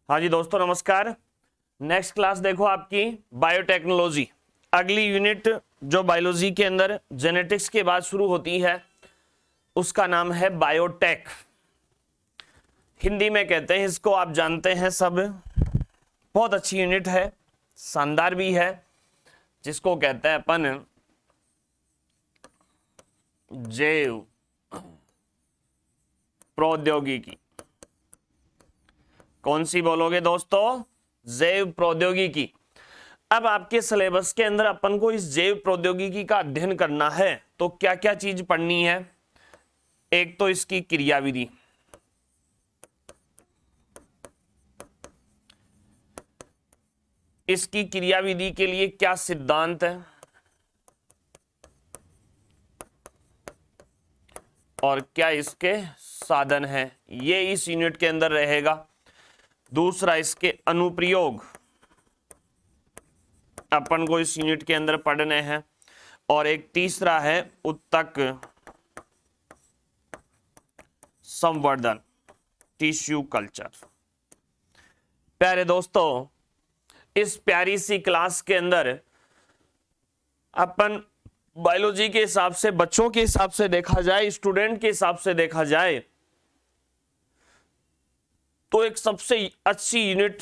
हाँ जी दोस्तों नमस्कार। नेक्स्ट क्लास देखो आपकी बायोटेक्नोलॉजी। अगली यूनिट जो बायोलॉजी के अंदर जेनेटिक्स के बाद शुरू होती है उसका नाम है बायोटेक। हिंदी में कहते हैं इसको, आप जानते हैं सब। बहुत अच्छी यूनिट है, शानदार भी है, जिसको कहते हैं अपन जैव प्रौद्योगिकी। कौन सी बोलोगे दोस्तों? जैव प्रौद्योगिकी। अब आपके सिलेबस के अंदर अपन को इस जैव प्रौद्योगिकी का अध्ययन करना है तो क्या क्या चीज पढ़नी है। एक तो इसकी क्रियाविधि, इसकी क्रियाविधि के लिए क्या सिद्धांत है और क्या इसके साधन है, ये इस यूनिट के अंदर रहेगा। दूसरा इसके अनुप्रयोग अपन को इस यूनिट के अंदर पढ़ने हैं। और एक तीसरा है उत्तक संवर्धन, टिश्यू कल्चर। प्यारे दोस्तों, इस प्यारी सी क्लास के अंदर अपन बायोलॉजी के हिसाब से, बच्चों के हिसाब से देखा जाए, स्टूडेंट के हिसाब से देखा जाए तो एक सबसे अच्छी यूनिट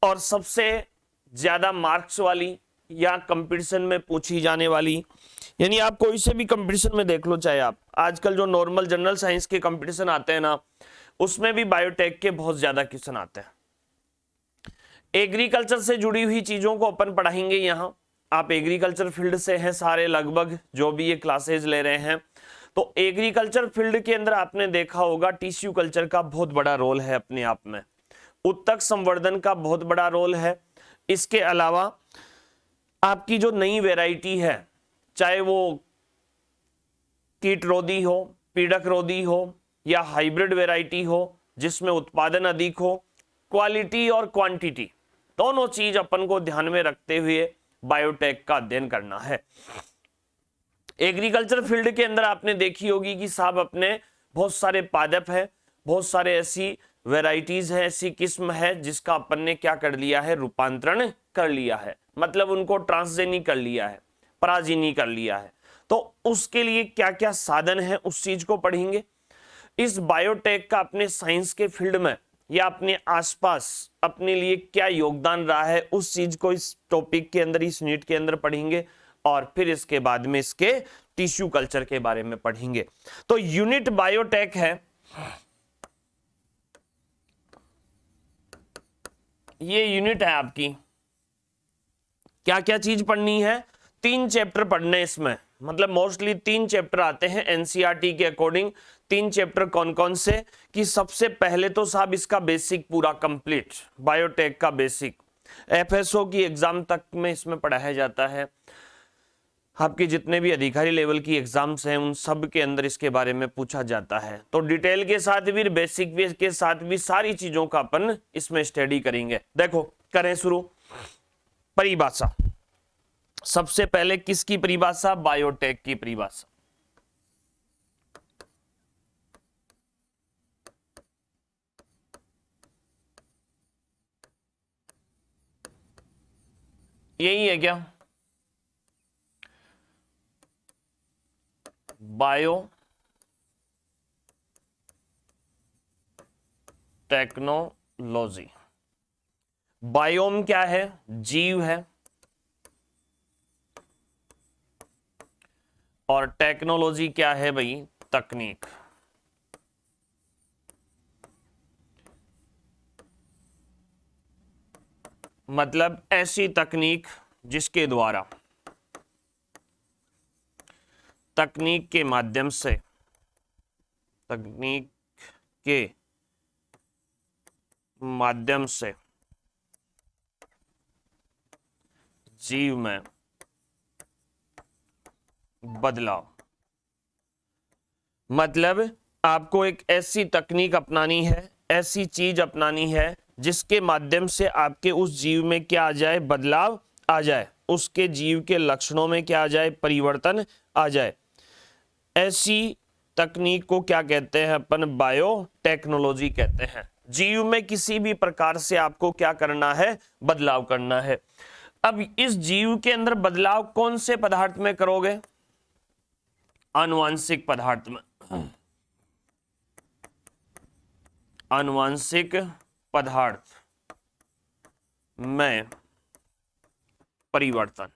और सबसे ज्यादा मार्क्स वाली या कंपटीशन में पूछी जाने वाली, यानी आप कोई से भी कंपटीशन में देख लो, चाहे आप आजकल जो नॉर्मल जनरल साइंस के कंपटीशन आते हैं ना, उसमें भी बायोटेक के बहुत ज्यादा क्वेश्चन आते हैं। एग्रीकल्चर से जुड़ी हुई चीजों को अपन पढ़ाएंगे यहाँ। आप एग्रीकल्चर फील्ड से हैं सारे, लगभग जो भी ये क्लासेज ले रहे हैं, तो एग्रीकल्चर फील्ड के अंदर आपने देखा होगा टिश्यू कल्चर का बहुत बड़ा रोल है अपने आप में, उत्तक संवर्धन का बहुत बड़ा रोल है। इसके अलावा आपकी जो नई वैरायटी है, चाहे वो कीट रोधी हो, पीड़क रोधी हो या हाइब्रिड वैरायटी हो जिसमें उत्पादन अधिक हो, क्वालिटी और क्वांटिटी दोनों चीज अपन को ध्यान में रखते हुए बायोटेक का अध्ययन करना है। एग्रीकल्चर फील्ड के अंदर आपने देखी होगी कि साहब अपने बहुत सारे पादप है, बहुत सारे ऐसी वैरायटीज है, ऐसी किस्म है जिसका अपन ने क्या कर लिया है, रूपांतरण कर लिया है, मतलब उनको ट्रांसजेनिक कर लिया है, पराजीनी कर लिया है। तो उसके लिए क्या क्या साधन है उस चीज को पढ़ेंगे। इस बायोटेक का अपने साइंस के फील्ड में या अपने आसपास अपने लिए क्या योगदान रहा है, उस चीज को इस टॉपिक के अंदर, इस यूनिट के अंदर पढ़ेंगे। और फिर इसके बाद में इसके टिश्यू कल्चर के बारे में पढ़ेंगे। तो यूनिट बायोटेक है, ये यूनिट है आपकी। क्या क्या चीज पढ़नी है? 3 चैप्टर पढ़ने इसमें, मतलब मोस्टली 3 चैप्टर आते हैं एनसीईआरटी के अकॉर्डिंग। 3 चैप्टर कौन कौन से? कि सबसे पहले तो साहब इसका बेसिक पूरा कंप्लीट, बायोटेक का बेसिक एफएसओ की एग्जाम तक में इसमें पढ़ाया जाता है। आपके जितने भी अधिकारी लेवल की एग्जाम्स हैं उन सब के अंदर इसके बारे में पूछा जाता है। तो डिटेल के साथ भी, बेसिक भी के साथ भी सारी चीजों का अपन इसमें स्टडी करेंगे। देखो करें शुरू। परिभाषा, सबसे पहले किसकी परिभाषा? बायोटेक की परिभाषा। यही है क्या? Bio technology. बायोम क्या है? जीव है, और टेक्नोलॉजी क्या है भाई? तकनीक। मतलब ऐसी तकनीक जिसके द्वारा, तकनीक के माध्यम से, तकनीक के माध्यम से जीव में बदलाव। मतलब आपको एक ऐसी तकनीक अपनानी है, ऐसी चीज अपनानी है जिसके माध्यम से आपके उस जीव में क्या आ जाए? बदलाव आ जाए, उसके जीव के लक्षणों में क्या आ जाए? परिवर्तन आ जाए। ऐसी तकनीक को क्या कहते हैं अपन? बायोटेक्नोलॉजी कहते हैं। जीव में किसी भी प्रकार से आपको क्या करना है? बदलाव करना है। अब इस जीव के अंदर बदलाव कौन से पदार्थ में करोगे? आनुवांशिक पदार्थ में। आनुवांशिक पदार्थ में परिवर्तन,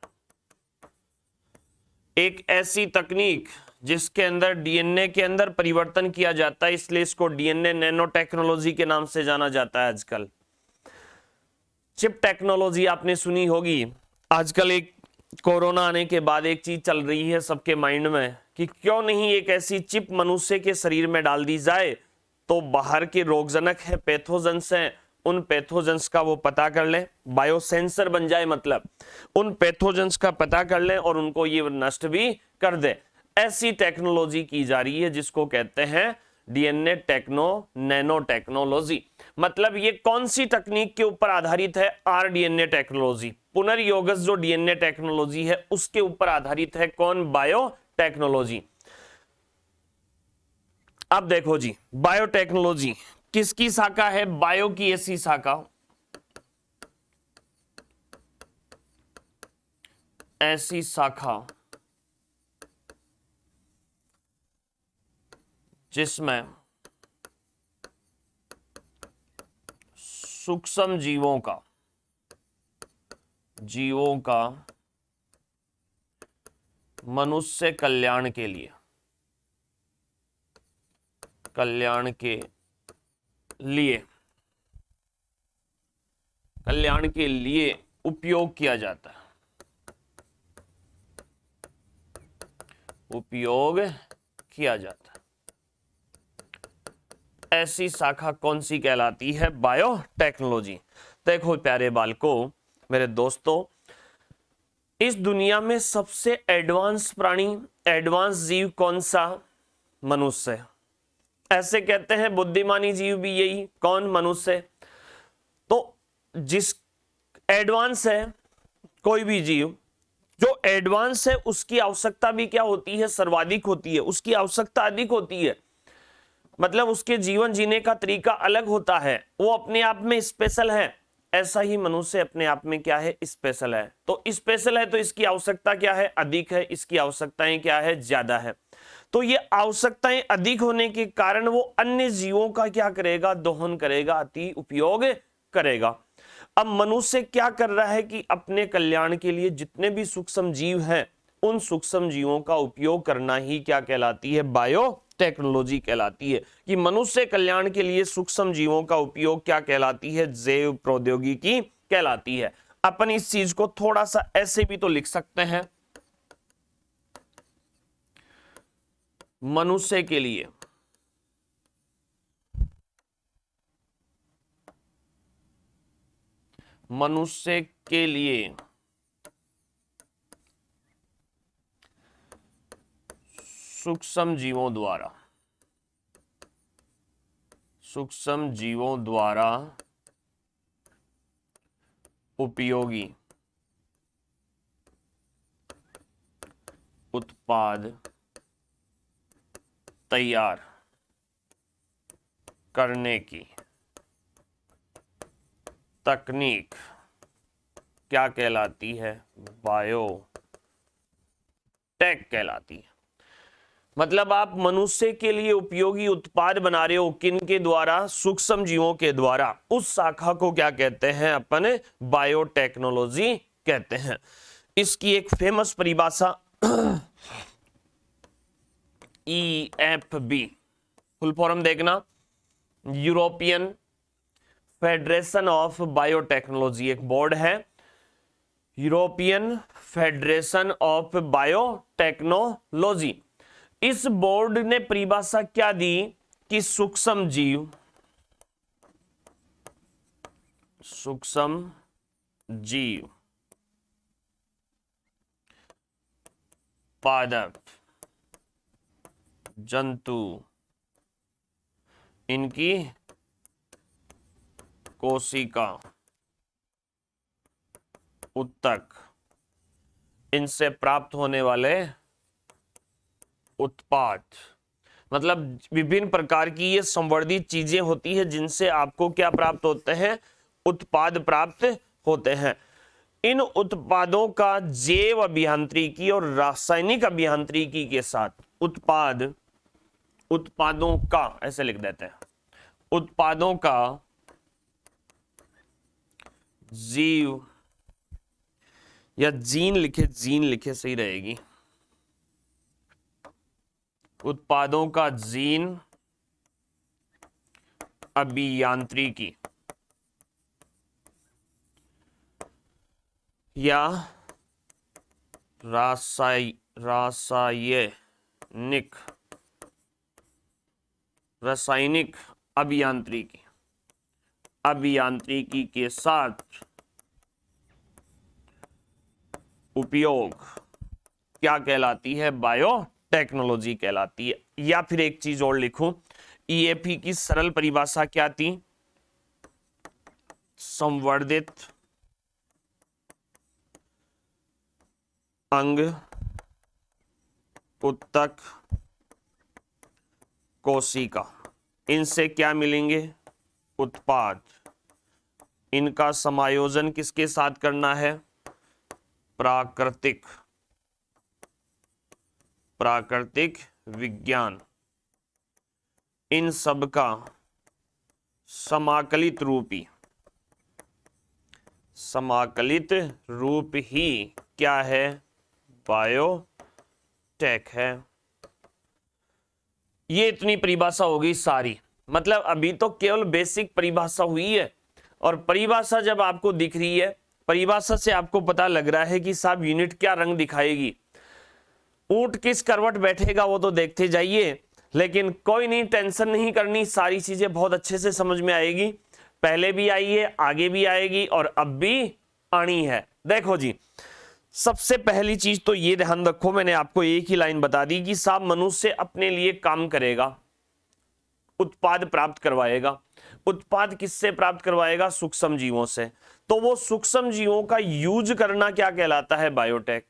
एक ऐसी तकनीक जिसके अंदर डीएनए के अंदर परिवर्तन किया जाता है, इसलिए इसको डीएनए नैनो टेक्नोलॉजी के नाम से जाना जाता है। आजकल चिप टेक्नोलॉजी आपने सुनी होगी। आजकल एक कोरोना आने के बाद एक चीज चल रही है सबके माइंड में कि क्यों नहीं एक ऐसी चिप मनुष्य के शरीर में डाल दी जाए तो बाहर के रोगजनक है, पैथोजेंस हैं, उन पैथोजेंस का वो पता कर लें, बायोसेंसर बन जाए, मतलब उन पैथोजेंस का पता कर लें और उनको ये नष्ट भी कर दे। ऐसी टेक्नोलॉजी की जा रही है जिसको कहते हैं डीएनए नैनो टेक्नोलॉजी। मतलब ये कौन सी तकनीक के ऊपर आधारित है? RDNA technology. पुनर्योगस जो डीएनए टेक्नोलॉजी है उसके ऊपर आधारित है। कौन? बायोटेक्नोलॉजी। अब देखो जी, बायोटेक्नोलॉजी किसकी शाखा है? बायो की ऐसी शाखा, ऐसी शाखा जिसमें सूक्ष्म जीवों का मनुष्य कल्याण के लिए उपयोग किया जाता है। ऐसी शाखा कौन सी कहलाती है? बायोटेक्नोलॉजी। देखो प्यारे बालकों, मेरे दोस्तों, इस दुनिया में सबसे एडवांस प्राणी, एडवांस जीव कौन सा? मनुष्य। ऐसे कहते हैं बुद्धिमानी जीव भी यही। कौन? मनुष्य। तो जिस एडवांस है कोई भी जीव, जो एडवांस है उसकी आवश्यकता भी क्या होती है? सर्वाधिक होती है, उसकी आवश्यकता अधिक होती है। मतलब उसके जीवन जीने का तरीका अलग होता है, वो अपने आप में स्पेशल है। ऐसा ही मनुष्य अपने आप में क्या है? स्पेशल है। तो स्पेशल है तो इसकी आवश्यकता क्या है? अधिक है। इसकी आवश्यकताएं क्या है? ज्यादा है। तो ये आवश्यकताएं अधिक होने के कारण वो अन्य जीवों का क्या करेगा? दोहन करेगा, अति उपयोग करेगा। अब मनुष्य क्या कर रहा है कि अपने कल्याण के लिए जितने भी सूक्ष्म जीव हैं उन सूक्ष्म जीवों का उपयोग करना ही क्या कहलाती है? बायोटेक्नोलॉजी कहलाती है। कि मनुष्य कल्याण के लिए सूक्ष्म जीवों का उपयोग क्या कहलाती है? जैव प्रौद्योगिकी कहलाती है। अपन इस चीज को थोड़ा सा ऐसे भी तो लिख सकते हैं, मनुष्य के लिए सूक्ष्म जीवों द्वारा उपयोगी उत्पाद तैयार करने की तकनीक क्या कहलाती है? बायोटेक कहलाती है। मतलब आप मनुष्य के लिए उपयोगी उत्पाद बना रहे हो, किन के द्वारा? सूक्ष्म जीवों के द्वारा। उस शाखा को क्या कहते हैं अपन? बायोटेक्नोलॉजी कहते हैं। इसकी एक फेमस परिभाषा EFB, फुल फॉर्म देखना, यूरोपियन फेडरेशन ऑफ बायोटेक्नोलॉजी, एक बोर्ड है, यूरोपियन फेडरेशन ऑफ बायोटेक्नोलॉजी। इस बोर्ड ने परिभाषा क्या दी कि सूक्ष्म जीव पादप जंतु, इनकी कोशिका, उत्तक, इनसे प्राप्त होने वाले उत्पाद मतलब विभिन्न प्रकार की ये संवर्धित चीजें होती है जिनसे आपको क्या प्राप्त होते हैं, उत्पाद प्राप्त होते हैं। इन उत्पादों का जैव अभियांत्रिकी और रासायनिक अभियांत्रिकी के साथ उत्पादों का ऐसे लिख देते हैं, उत्पादों का जीव या जीन लिखे सही रहेगी, उत्पादों का जीन अभियांत्रिकी या रासायनिक अभियांत्रिकी के साथ उपयोग क्या कहलाती है, बायोटेक्नोलॉजी कहलाती है। या फिर एक चीज और लिखूं, ईएपी की सरल परिभाषा क्या थी, संवर्धित अंग उत्तक कोशिका, इनसे क्या मिलेंगे, उत्पाद। इनका समायोजन किसके साथ करना है, प्राकृतिक विज्ञान। इन सब का समाकलित रूप ही क्या है, बायोटेक है। ये इतनी परिभाषा होगी सारी, मतलब अभी तो केवल बेसिक परिभाषा हुई है। और परिभाषा जब आपको दिख रही है, परिभाषा से आपको पता लग रहा है कि साहब यूनिट क्या रंग दिखाएगी, ऊंट किस करवट बैठेगा वो तो देखते जाइए, लेकिन कोई नहीं, टेंशन नहीं करनी, सारी चीजें बहुत अच्छे से समझ में आएगी। पहले भी आई है, आगे भी आएगी और अब भी आनी है। देखो जी, सबसे पहली चीज तो ये ध्यान रखो, मैंने आपको एक ही लाइन बता दी कि साहब मनुष्य अपने लिए काम करेगा, उत्पाद प्राप्त करवाएगा। उत्पाद किससे प्राप्त करवाएगा, सूक्ष्म जीवों से। तो वो सूक्ष्म जीवों का यूज करना क्या कहलाता है, बायोटेक।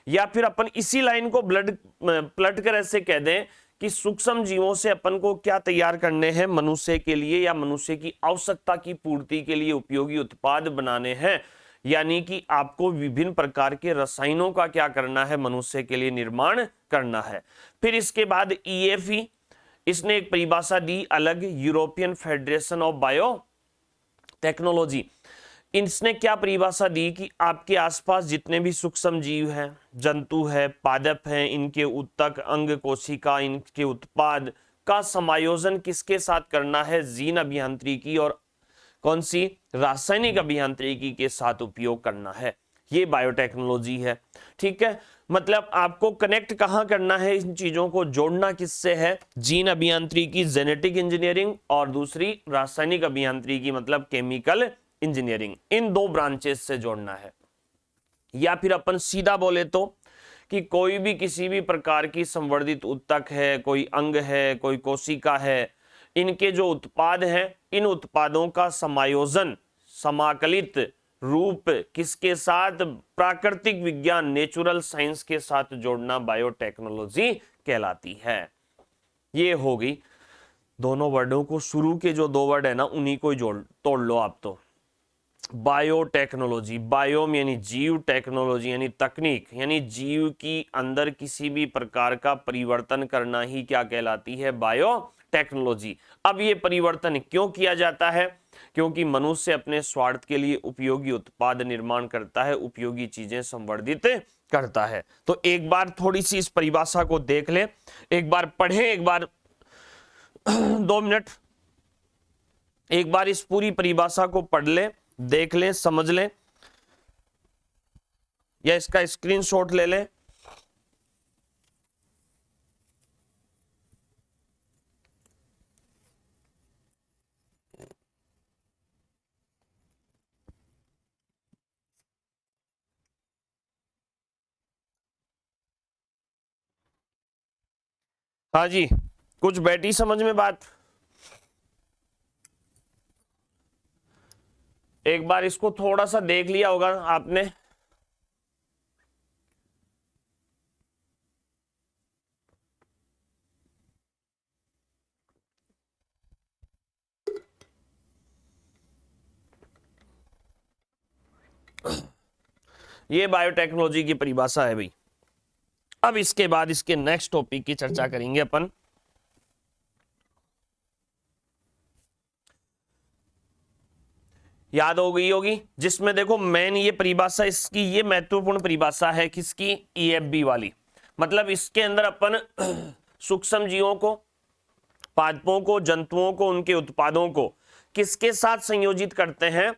या फिर अपन इसी लाइन को पलट कर ऐसे कह दें कि सूक्ष्म जीवों से अपन को क्या तैयार करने हैं, मनुष्य के लिए या मनुष्य की आवश्यकता की पूर्ति के लिए उपयोगी उत्पाद बनाने हैं। यानी कि आपको विभिन्न प्रकार के रसायनों का क्या करना है, मनुष्य के लिए निर्माण करना है। फिर इसके बाद ईएफई, इसने एक परिभाषा दी अलग, European federation of bio technology. इसने क्या परिभाषा दी कि आपके आसपास जितने भी सूक्ष्म जीव हैं, जंतु है, पादप हैं, इनके उत्तक, अंग, कोशिका, इनके उत्पाद का समायोजन किसके साथ करना है, जीन अभियांत्रिकी और कौन सी, रासायनिक अभियांत्रिकी के साथ उपयोग करना है। ये बायोटेक्नोलॉजी है। ठीक है, मतलब आपको कनेक्ट कहां करना है, इन चीजों को जोड़ना किससे है, जीन अभियांत्रिकी, जेनेटिक इंजीनियरिंग, और दूसरी रासायनिक अभियांत्रिकी मतलब केमिकल इंजीनियरिंग, इन दो ब्रांचेस से जोड़ना है। या फिर अपन सीधा बोले तो कि कोई भी किसी भी प्रकार की संवर्धित उत्तक है, कोई अंग है, कोई कोशिका है, इनके जो उत्पाद हैं, इन उत्पादों का समायोजन, समाकलित रूप किसके साथ, प्राकृतिक विज्ञान, नेचुरल साइंस के साथ जोड़ना बायोटेक्नोलॉजी कहलाती है। ये होगी दोनों वर्डों को, शुरू के जो दो वर्ड है ना उन्हीं को तोड़ लो आप। तो बायोटेक्नोलॉजी, बायो यानी जीव, टेक्नोलॉजी यानी तकनीक, यानी जीव की अंदर किसी भी प्रकार का परिवर्तन करना ही क्या कहलाती है, बायोटेक्नोलॉजी। अब ये परिवर्तन क्यों किया जाता है, क्योंकि मनुष्य अपने स्वार्थ के लिए उपयोगी उत्पाद निर्माण करता है, उपयोगी चीजें संवर्धित करता है। तो एक बार थोड़ी सी इस परिभाषा को देख ले, एक बार पढ़ें, एक बार 2 मिनट एक बार इस पूरी परिभाषा को पढ़ ले, देख लें, समझ लें, या इसका स्क्रीनशॉट ले लें। हाँ जी, कुछ बैठी समझ में बात? एक बार इसको थोड़ा सा देख लिया होगा आपने। ये बायोटेक्नोलॉजी की परिभाषा है भाई। अब इसके बाद इसके नेक्स्ट टॉपिक की चर्चा करेंगे अपन। याद हो गई होगी, जिसमें देखो मेन ये परिभाषा, इसकी ये महत्वपूर्ण परिभाषा है किसकी, ईएफबी वाली। मतलब इसके अंदर अपन सूक्ष्म जीवों को, पादपों को, जंतुओं को, उनके उत्पादों को किसके साथ संयोजित करते हैं,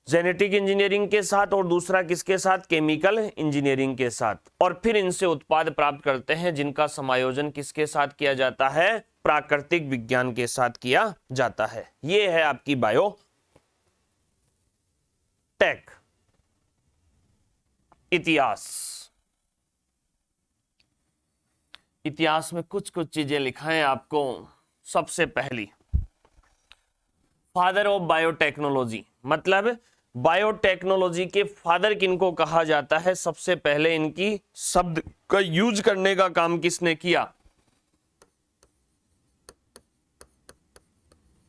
जेनेटिक इंजीनियरिंग के साथ, और दूसरा किसके साथ, केमिकल इंजीनियरिंग के साथ, और फिर इनसे उत्पाद प्राप्त करते हैं जिनका समायोजन किसके साथ किया जाता है, प्राकृतिक विज्ञान के साथ किया जाता है। यह है आपकी बायो टेक इतिहास। इतिहास में कुछ कुछ चीजें लिखाएं आपको। सबसे पहली, फादर ऑफ बायोटेक्नोलॉजी, मतलब बायोटेक्नोलॉजी के फादर किनको कहा जाता है। सबसे पहले इनकी शब्द का यूज करने का काम किसने किया,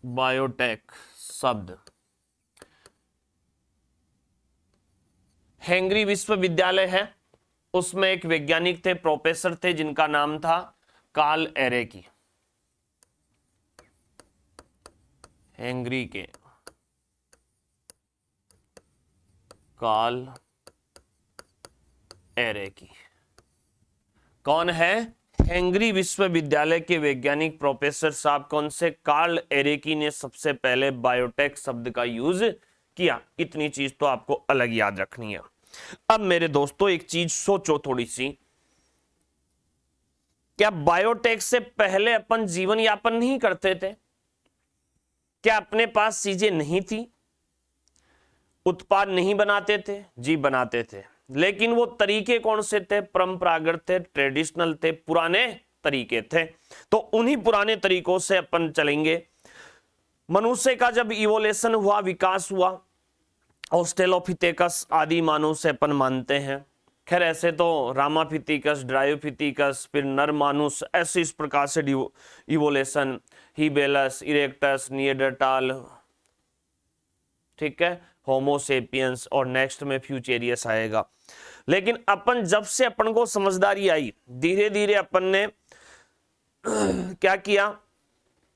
बायोटेक शब्द। हेनरी विश्वविद्यालय है, उसमें एक वैज्ञानिक थे, प्रोफेसर थे, जिनका नाम था कार्ल एरेकी। हेनरी के कार्ल एरेकी कौन है, हेनरी विश्वविद्यालय के वैज्ञानिक प्रोफेसर साहब कौन से, कार्ल एरेकी ने सबसे पहले बायोटेक शब्द का यूज किया। इतनी चीज तो आपको अलग याद रखनी है। अब मेरे दोस्तों एक चीज सोचो थोड़ी सी, क्या बायोटेक से पहले अपन जीवन यापन नहीं करते थे? क्या अपने पास चीजें नहीं थी, उत्पाद नहीं बनाते थे? जी बनाते थे, लेकिन वो तरीके कौन से थे, परंपरागत थे, ट्रेडिशनल थे, पुराने तरीके थे। तो उन्हीं पुराने तरीकों से अपन चलेंगे। मनुष्य का जब इवोल्यूशन हुआ, विकास हुआ, ऑस्ट्रेलोपिथेकस आदि मानव से अपन मानते हैं। खैर ऐसे तो रामापिथिकस, ड्रायोपिथिकस, फिर नर मानुस, ऐसे इस प्रकार से इवोल्यूशन, हिबेलस, इरेक्टस, निएंडरटाल, ठीक है, होमोसेपियंस, और नेक्स्ट में फ्यूचेरियस आएगा। लेकिन अपन जब से अपन को समझदारी आई, धीरे धीरे अपन ने क्या किया,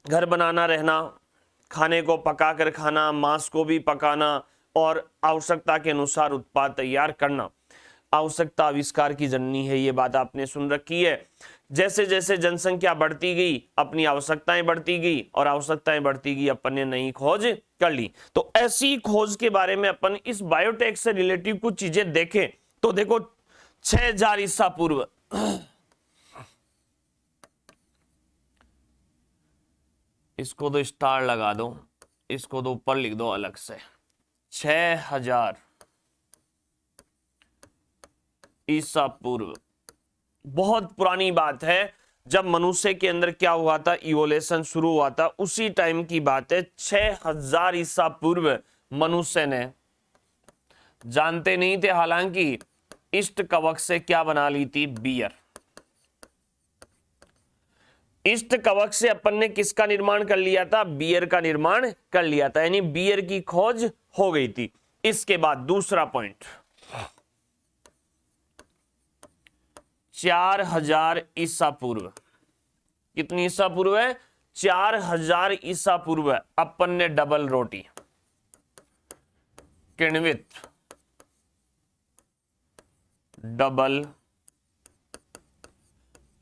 घर बनाना, रहना, खाने को पका कर खाना, मांस को भी पकाना, और आवश्यकता के अनुसार उत्पाद तैयार करना। आवश्यकता आविष्कार की जननी है, ये बात आपने सुन रखी है। जैसे जैसे जनसंख्या बढ़ती गई, अपनी आवश्यकताएं बढ़ती गई, और आवश्यकताएं बढ़ती गई, अपन ने नई खोज कर ली। तो ऐसी खोज के बारे में अपन इस बायोटेक से रिलेटिव कुछ चीजें देखें तो देखो, 6000 ईसा पूर्व, इसको तो स्टार लगा दो, इसको तो ऊपर लिख दो अलग से, 6000 ईसा पूर्व। बहुत पुरानी बात है, जब मनुष्य के अंदर क्या हुआ था, इवोल्यूशन शुरू हुआ था, उसी टाइम की बात है। 6000 ईसा पूर्व मनुष्य ने, जानते नहीं थे हालांकि, इष्ट कवक से क्या बना ली थी, बियर। इष्ट कवक से अपन ने किसका निर्माण कर लिया था, बियर का निर्माण कर लिया था, यानी बियर की खोज हो गई थी। इसके बाद दूसरा पॉइंट, 4000 ईसा पूर्व। कितनी ईसा पूर्व है, 4000 ईसा पूर्व अपन ने डबल रोटी, किण्वित डबल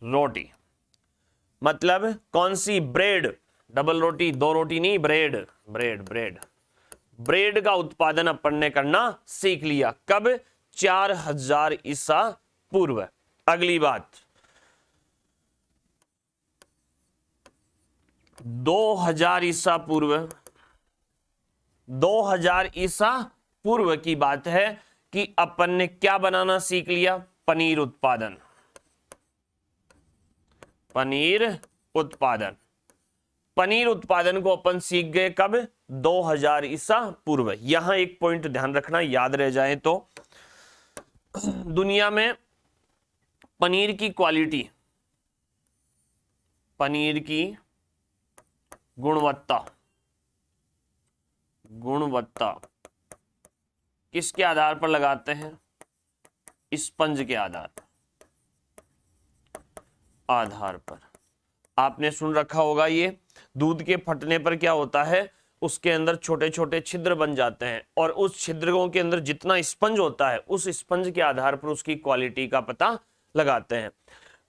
रोटी, मतलब कौन सी, ब्रेड। डबल रोटी, दो रोटी नहीं, ब्रेड, ब्रेड ब्रेड ब्रेड का उत्पादन अपन ने करना सीख लिया। कब, 4000 ईसा पूर्व। अगली बात, 2000 ईसा पूर्व। 2000 ईसा पूर्व की बात है कि अपन ने क्या बनाना सीख लिया, पनीर उत्पादन। पनीर उत्पादन, पनीर उत्पादन को अपन सीख गए कब, 2000 ईसा पूर्व। यहां एक पॉइंट ध्यान रखना, याद रह जाए तो, दुनिया में पनीर की क्वालिटी, पनीर की गुणवत्ता, गुणवत्ता किसके आधार पर लगाते हैं, स्पंज के आधार पर आपने सुन रखा होगा, ये दूध के फटने पर क्या होता है, उसके अंदर छोटे छोटे छिद्र बन जाते हैं और उस छिद्रों के अंदर जितना स्पंज होता है उस स्पंज के आधार पर उसकी क्वालिटी का पता लगाते हैं।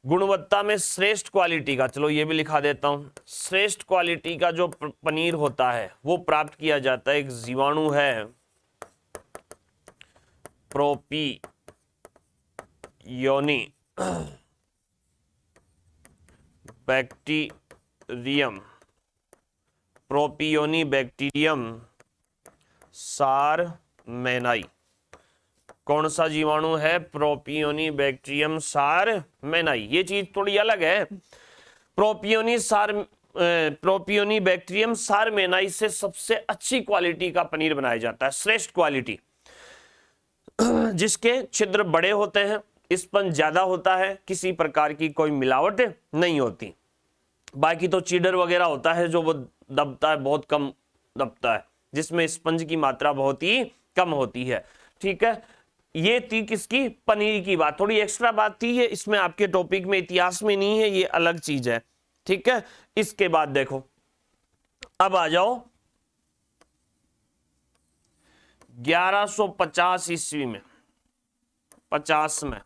गुणवत्ता में श्रेष्ठ क्वालिटी का, चलो ये भी लिखा देता हूं, श्रेष्ठ क्वालिटी का जो पनीर होता है वो प्राप्त किया जाता है, एक जीवाणु है प्रोपियोनी बैक्टीरियम, प्रोपियोनी बैक्टीरियम सारमेनाई। कौन सा जीवाणु है, प्रोपियोनी बैक्टीरियम सारमेनाई। ये चीज थोड़ी अलग है। प्रोपियोनी बैक्टीरियम सारमेनाई से सबसे अच्छी क्वालिटी का पनीर बनाया जाता है, श्रेष्ठ क्वालिटी, जिसके छिद्र बड़े होते हैं, स्पंज ज्यादा होता है, किसी प्रकार की कोई मिलावट नहीं होती। बाकी तो चीडर वगैरह होता है जो वो दबता है, बहुत कम दबता है, जिसमें स्पंज की मात्रा बहुत ही कम होती है। ठीक है, ये थी किसकी, पनीर की बात, थोड़ी एक्स्ट्रा बात थी, ये इसमें आपके टॉपिक में इतिहास में नहीं है, ये अलग चीज है। ठीक है, इसके बाद देखो, अब आ जाओ 1150 ईस्वी में, 50 में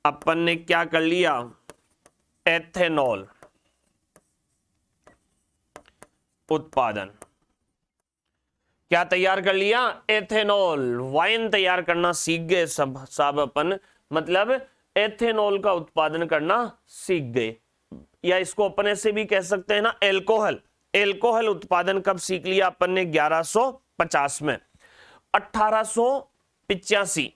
अपन ने क्या कर लिया, एथेनॉल उत्पादन क्या तैयार कर लिया, एथेनॉल, वाइन तैयार करना सीख गए सब अपन, मतलब एथेनॉल का उत्पादन करना सीख गए, या इसको अपन ऐसे भी कह सकते हैं ना, एल्कोहल। एल्कोहल उत्पादन कब सीख लिया अपन ने, 1150 में। 1885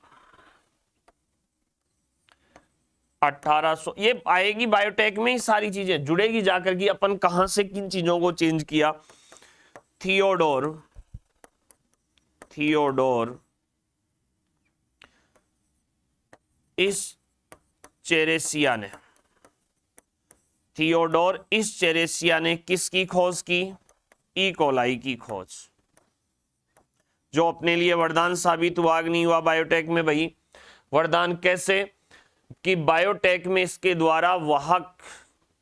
1800, ये आएगी बायोटेक में ही सारी चीजें जुड़ेगी जाकर की, अपन कहां से किन चीजों को चेंज किया। थियोडोर इस चेरेसिया ने किसकी खोज की, ई कोलाई की खोज, जो अपने लिए वरदान साबित हुआ कि नहीं हुआ बायोटेक में भाई। वरदान कैसे कि बायोटेक में इसके द्वारा वाहक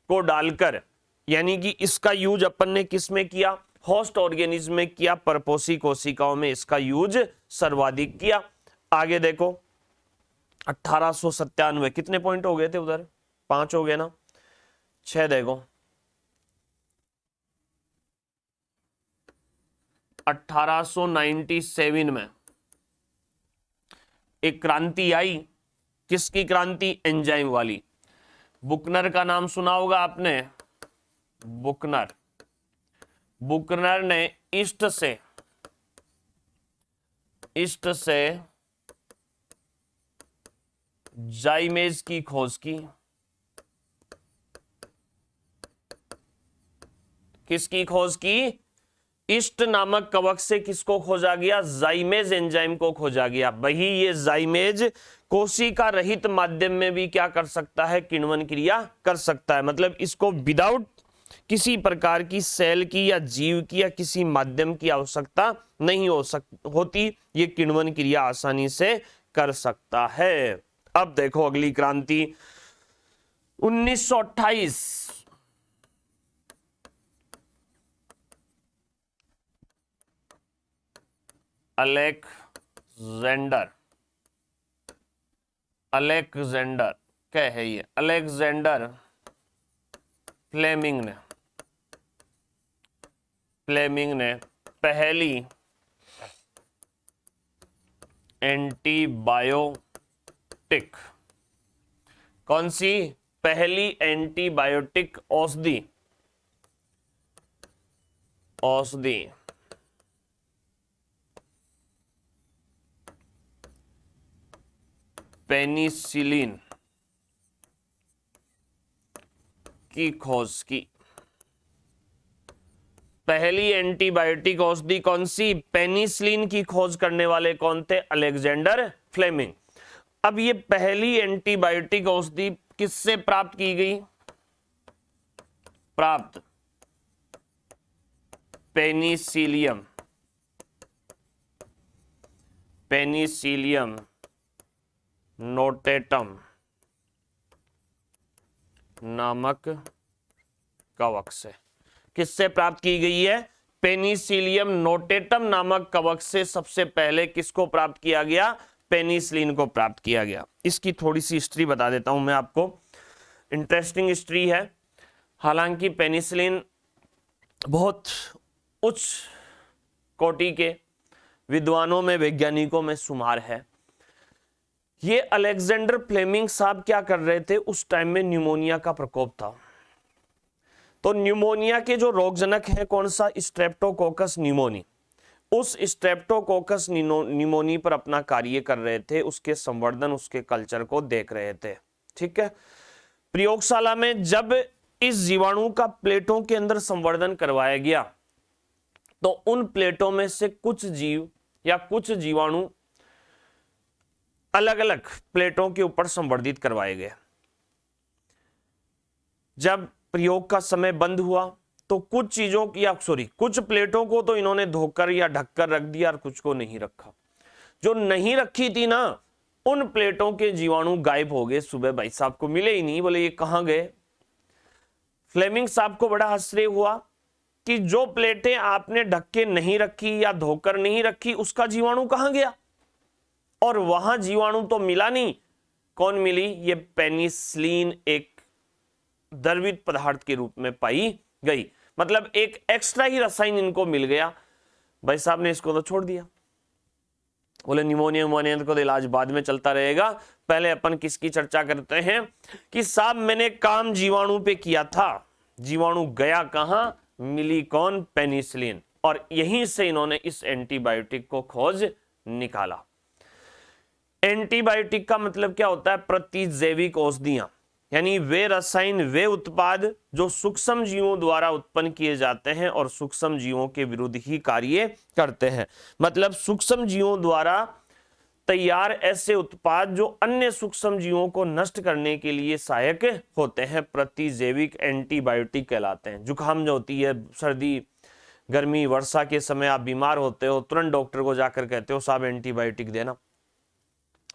को डालकर, यानी कि इसका यूज अपन ने किस में किया, होस्ट ऑर्गेनिज्म में किया, परपोषी कोशिकाओं में इसका यूज सर्वाधिक किया। आगे देखो 1897, कितने पॉइंट हो गए थे उधर, 5 हो गए ना, 6 देखो, 1897 में एक क्रांति आई, किसकी क्रांति, एंजाइम वाली। बुकनर का नाम सुना होगा आपने, बुकनर ने ईस्ट से जाइमेज की खोज की। किसकी खोज की, ईस्ट नामक कवक से किसको खोजा गया, जाइमेज एंजाइम को खोजा गया। वही ये जाइमेज कोशिका रहित माध्यम में भी क्या कर सकता है, किण्वन क्रिया कर सकता है, मतलब इसको विदाउट किसी प्रकार की सेल की या जीव की या किसी माध्यम की आवश्यकता नहीं होती, ये किण्वन क्रिया आसानी से कर सकता है। अब देखो अगली क्रांति 1928, अलेक्जेंडर क्या है ये, अलेक्जेंडर फ्लेमिंग ने पहली एंटीबायोटिक, कौन सी, पहली एंटीबायोटिक औषधि पेनिसिलिन की खोज की। पहली एंटीबायोटिक औषधि कौन सी, पेनिसिलिन की खोज करने वाले कौन थे, अलेक्जेंडर फ्लेमिंग। अब ये पहली एंटीबायोटिक औषधि किससे प्राप्त की गई, पेनिसिलियम नोटेटम नामक कवक से। किससे प्राप्त की गई है? पेनिसिलियम नोटेटम नामक कवक से सबसे पहले किसको प्राप्त किया गया? पेनिसिलिन को प्राप्त किया गया। इसकी थोड़ी सी हिस्ट्री बता देता हूं मैं आपको, इंटरेस्टिंग हिस्ट्री है। हालांकि पेनिसिलिन बहुत उच्च कोटि के विद्वानों में, वैज्ञानिकों में शुमार है। ये अलेक्जेंडर फ्लेमिंग साहब क्या कर रहे थे? उस टाइम में न्यूमोनिया का प्रकोप था। तो न्यूमोनिया के जो रोगजनक है कौन सा? Streptococcus pneumoniae. उस स्ट्रेप्टोकोकस न्यूमोनी पर अपना कार्य कर रहे थे, उसके संवर्धन, उसके कल्चर को देख रहे थे। ठीक है। प्रयोगशाला में जब इस जीवाणु का प्लेटों के अंदर संवर्धन करवाया गया तो उन प्लेटों में से कुछ जीव या कुछ जीवाणु अलग अलग प्लेटों के ऊपर संवर्धित करवाए गए। जब प्रयोग का समय बंद हुआ तो कुछ चीजों की कुछ प्लेटों को तो इन्होंने धोकर या ढककर रख दिया और कुछ को नहीं रखा। जो नहीं रखी थी ना, उन प्लेटों के जीवाणु गायब हो गए। सुबह भाई साहब को मिले ही नहीं, बोले ये कहां गए। फ्लेमिंग साहब को बड़ा आश्चर्य हुआ कि जो प्लेटें आपने ढक के नहीं रखी या धोकर नहीं रखी, उसका जीवाणु कहां गया। और वहां जीवाणु तो मिला नहीं। कौन मिली? ये पेनिसिलिन एक द्रवित पदार्थ के रूप में पाई गई। मतलब एक एक्स्ट्रा ही रसायन इनको मिल गया। भाई साहब ने इसको तो छोड़ दिया, बोले निमोनिया को इलाज बाद में चलता रहेगा, पहले अपन किसकी चर्चा करते हैं कि साहब मैंने काम जीवाणु पे किया था। जीवाणु गया कहां? मिली कौन? पेनिसिलिन। और यहीं से इन्होंने इस एंटीबायोटिक को खोज निकाला। एंटीबायोटिक का मतलब क्या होता है? प्रतिजैविक औषधियां, यानी वे रसायन, वे उत्पाद जो सूक्ष्म जीवों द्वारा उत्पन्न किए जाते हैं और सूक्ष्म जीवों के विरुद्ध ही कार्य करते हैं। मतलब सूक्ष्म जीवों द्वारा तैयार ऐसे उत्पाद जो अन्य सूक्ष्म जीवों को नष्ट करने के लिए सहायक होते हैं, प्रतिजैविक एंटीबायोटिक कहलाते हैं। जुकाम जो होती है, सर्दी, गर्मी, वर्षा के समय आप बीमार होते हो, तुरंत डॉक्टर को जाकर कहते हो साहब एंटीबायोटिक देना।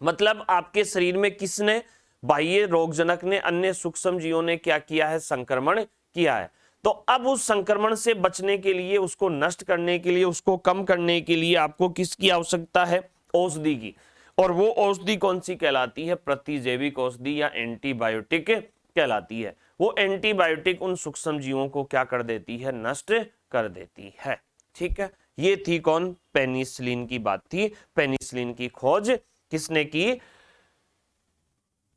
मतलब आपके शरीर में किसने, बाह्य रोगजनक ने, अन्य सूक्ष्म जीवों ने क्या किया है? संक्रमण किया है। तो अब उस संक्रमण से बचने के लिए, उसको नष्ट करने के लिए, उसको कम करने के लिए आपको किसकी आवश्यकता है? औषधि की। और वो औषधि कौन सी कहलाती है? प्रतिजैविक औषधि या एंटीबायोटिक कहलाती है। वो एंटीबायोटिक उन सूक्ष्म जीवों को क्या कर देती है? नष्ट कर देती है। ठीक है। ये थी कौन? पेनिसिलिन की बात थी। पेनिसिलिन की खोज किसने की?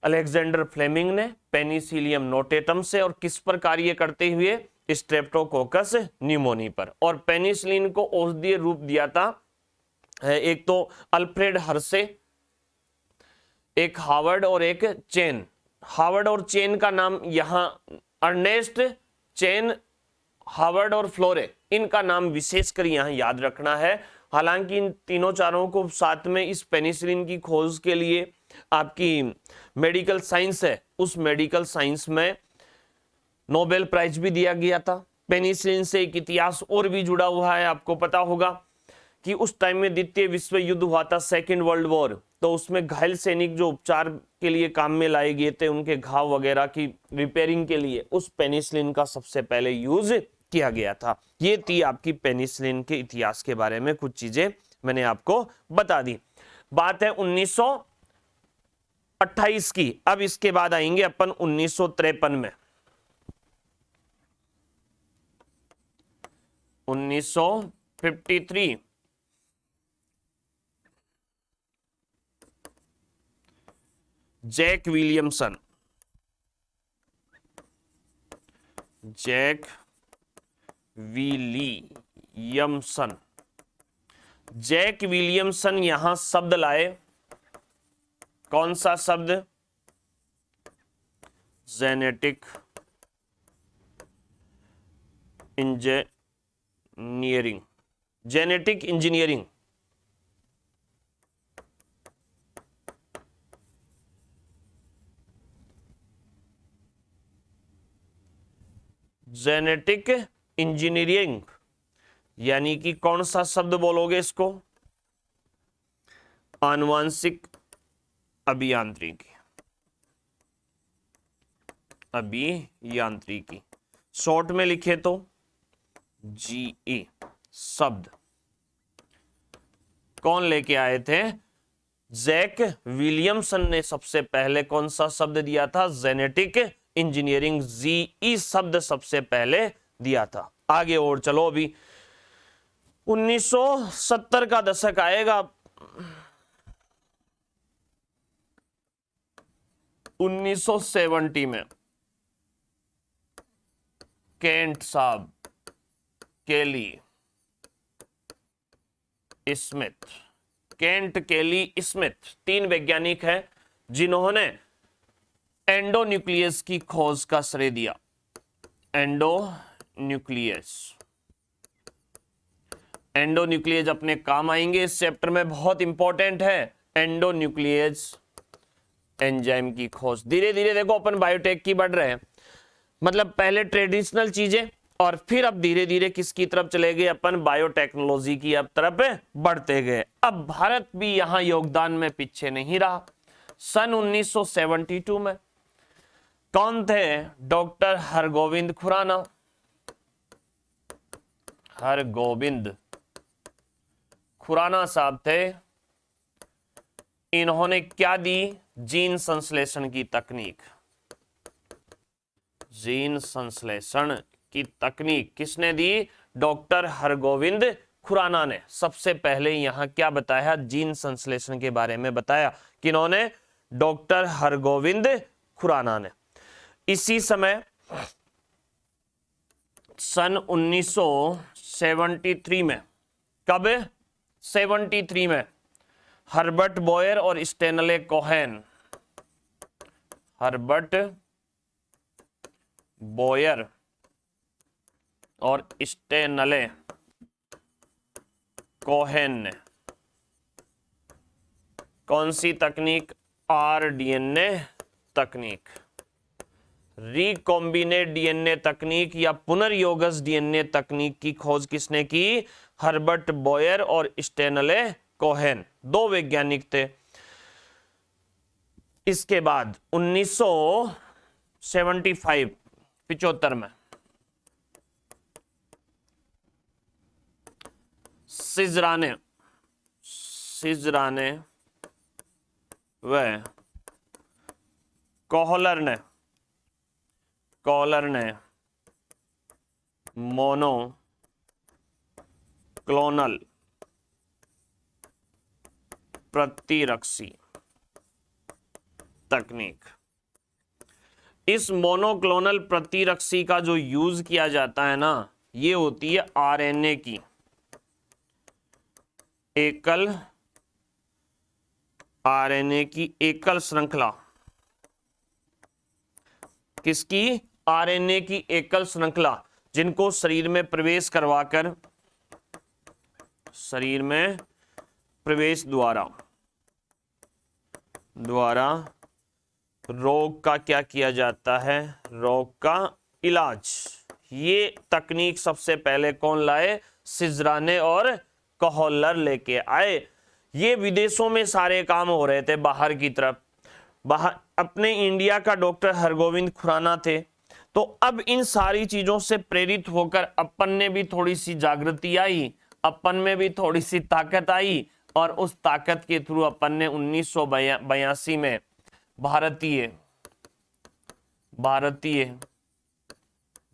अलेक्जेंडर फ्लेमिंग ने, पेनिसिलियम नोटेटम से। और किस पर कार्य करते हुए? स्ट्रेप्टोकोकस न्यूमोनी पर। और पेनिसिलिन को औषधीय रूप दिया था एक तो अल्फ्रेड हर्शे, एक हार्वर्ड और एक चेन। हार्वर्ड और चेन का नाम यहां, अर्नेस्ट चेन, हार्वर्ड और फ्लोरे, इनका नाम विशेषकर यहां याद रखना है। हालांकि इन तीनों चारों को साथ में इस पेनिसिलिन की खोज के लिए आपकी मेडिकल साइंस है, उस मेडिकल साइंस में नोबेल प्राइज भी दिया गया था। पेनिसिलिन से एक इतिहास और भी जुड़ा हुआ है। आपको पता होगा कि उस टाइम में द्वितीय विश्व युद्ध हुआ था, सेकेंड वर्ल्ड वॉर। तो उसमें घायल सैनिक जो उपचार के लिए काम में लाए गए थे, उनके घाव वगैरह की रिपेयरिंग के लिए उस पेनिसिलिन का सबसे पहले यूज किया गया था। ये थी आपकी पेनिसिलिन के इतिहास के बारे में कुछ चीजें मैंने आपको बता दी। बात है 1928 की। अब इसके बाद आएंगे अपन 1953 में। 1953 Jack Williamson, Jack Williamson, Jack Williamson यहां शब्द लाए। कौन सा शब्द? Genetic engineering. Genetic engineering, genetic engineering यानी कि कौन सा शब्द बोलोगे इसको? आनुवांशिक अभियांत्रिकी, अभियांत्रिकी, शॉर्ट में लिखे तो जीई शब्द कौन लेके आए थे? जैक विलियमसन ने सबसे पहले कौन सा शब्द दिया था? जेनेटिक इंजीनियरिंग, जीई शब्द सबसे पहले दिया था। आगे और चलो, अभी 1970 का दशक आएगा। 1970 में केंट साहब, केली स्मिथ, केंट, केली, स्मिथ, तीन वैज्ञानिक हैं जिन्होंने एंडोन्यूक्लियस की खोज का श्रेय दिया। एंडोन्यूक्लियस, एंडोन्यूक्लियस अपने काम आएंगे इस चैप्टर में, बहुत इंपॉर्टेंट है। एंडोन्यूक्लियस एंजाइम की खोज। धीरे धीरे देखो अपन बायोटेक की बढ़ रहे हैं, मतलब पहले ट्रेडिशनल चीजें और फिर अब धीरे धीरे किसकी तरफ चले गए अपन? बायोटेक्नोलॉजी की अब तरफ बढ़ते गए। अब भारत भी यहां योगदान में पीछे नहीं रहा। सन 1972 में कौन थे? डॉक्टर हरगोविंद खुराना। हरगोविंद खुराना साहब थे। इन्होंने क्या दी? जीन संश्लेषण की तकनीक। जीन संश्लेषण की तकनीक किसने दी? डॉक्टर हरगोविंद खुराना ने सबसे पहले यहां क्या बताया? जीन संश्लेषण के बारे में बताया। किन्होंने? डॉक्टर हरगोविंद खुराना ने। इसी समय सन 1973 में, कब? 73 में हर्बर्ट बॉयर और स्टेनले कोहेन, हर्बर्ट बॉयर और स्टेनले कोहेन ने कौन सी तकनीक? आरडीएनए तकनीक, रिकॉम्बिनेट डीएनए तकनीक या पुनर्योगस डीएनए तकनीक की खोज किसने की? हर्बर्ट बॉयर और स्टेनले कोहेन, दो वैज्ञानिक थे। इसके बाद 75 में सिजराने व कॉलर ने मोनोक्लोनल प्रतिरक्षी तकनीक। इस मोनोक्लोनल प्रतिरक्षी का जो यूज किया जाता है ना, ये होती है आरएनए की एकल श्रृंखला। किसकी? आरएनए की एकल श्रृंखला, जिनको शरीर में प्रवेश करवाकर, शरीर में प्रवेश द्वारा रोग का क्या किया जाता है? रोग का इलाज। ये तकनीक सबसे पहले कौन लाए? सिजराने और कोहलर लेके आए। ये विदेशों में सारे काम हो रहे थे, बाहर की तरफ। बाहर अपने इंडिया का डॉक्टर हरगोविंद खुराना थे। तो अब इन सारी चीजों से प्रेरित होकर अपन ने भी थोड़ी सी जागृति आई, अपन में भी थोड़ी सी ताकत आई, और उस ताकत के थ्रू अपन ने 1982 में भारतीय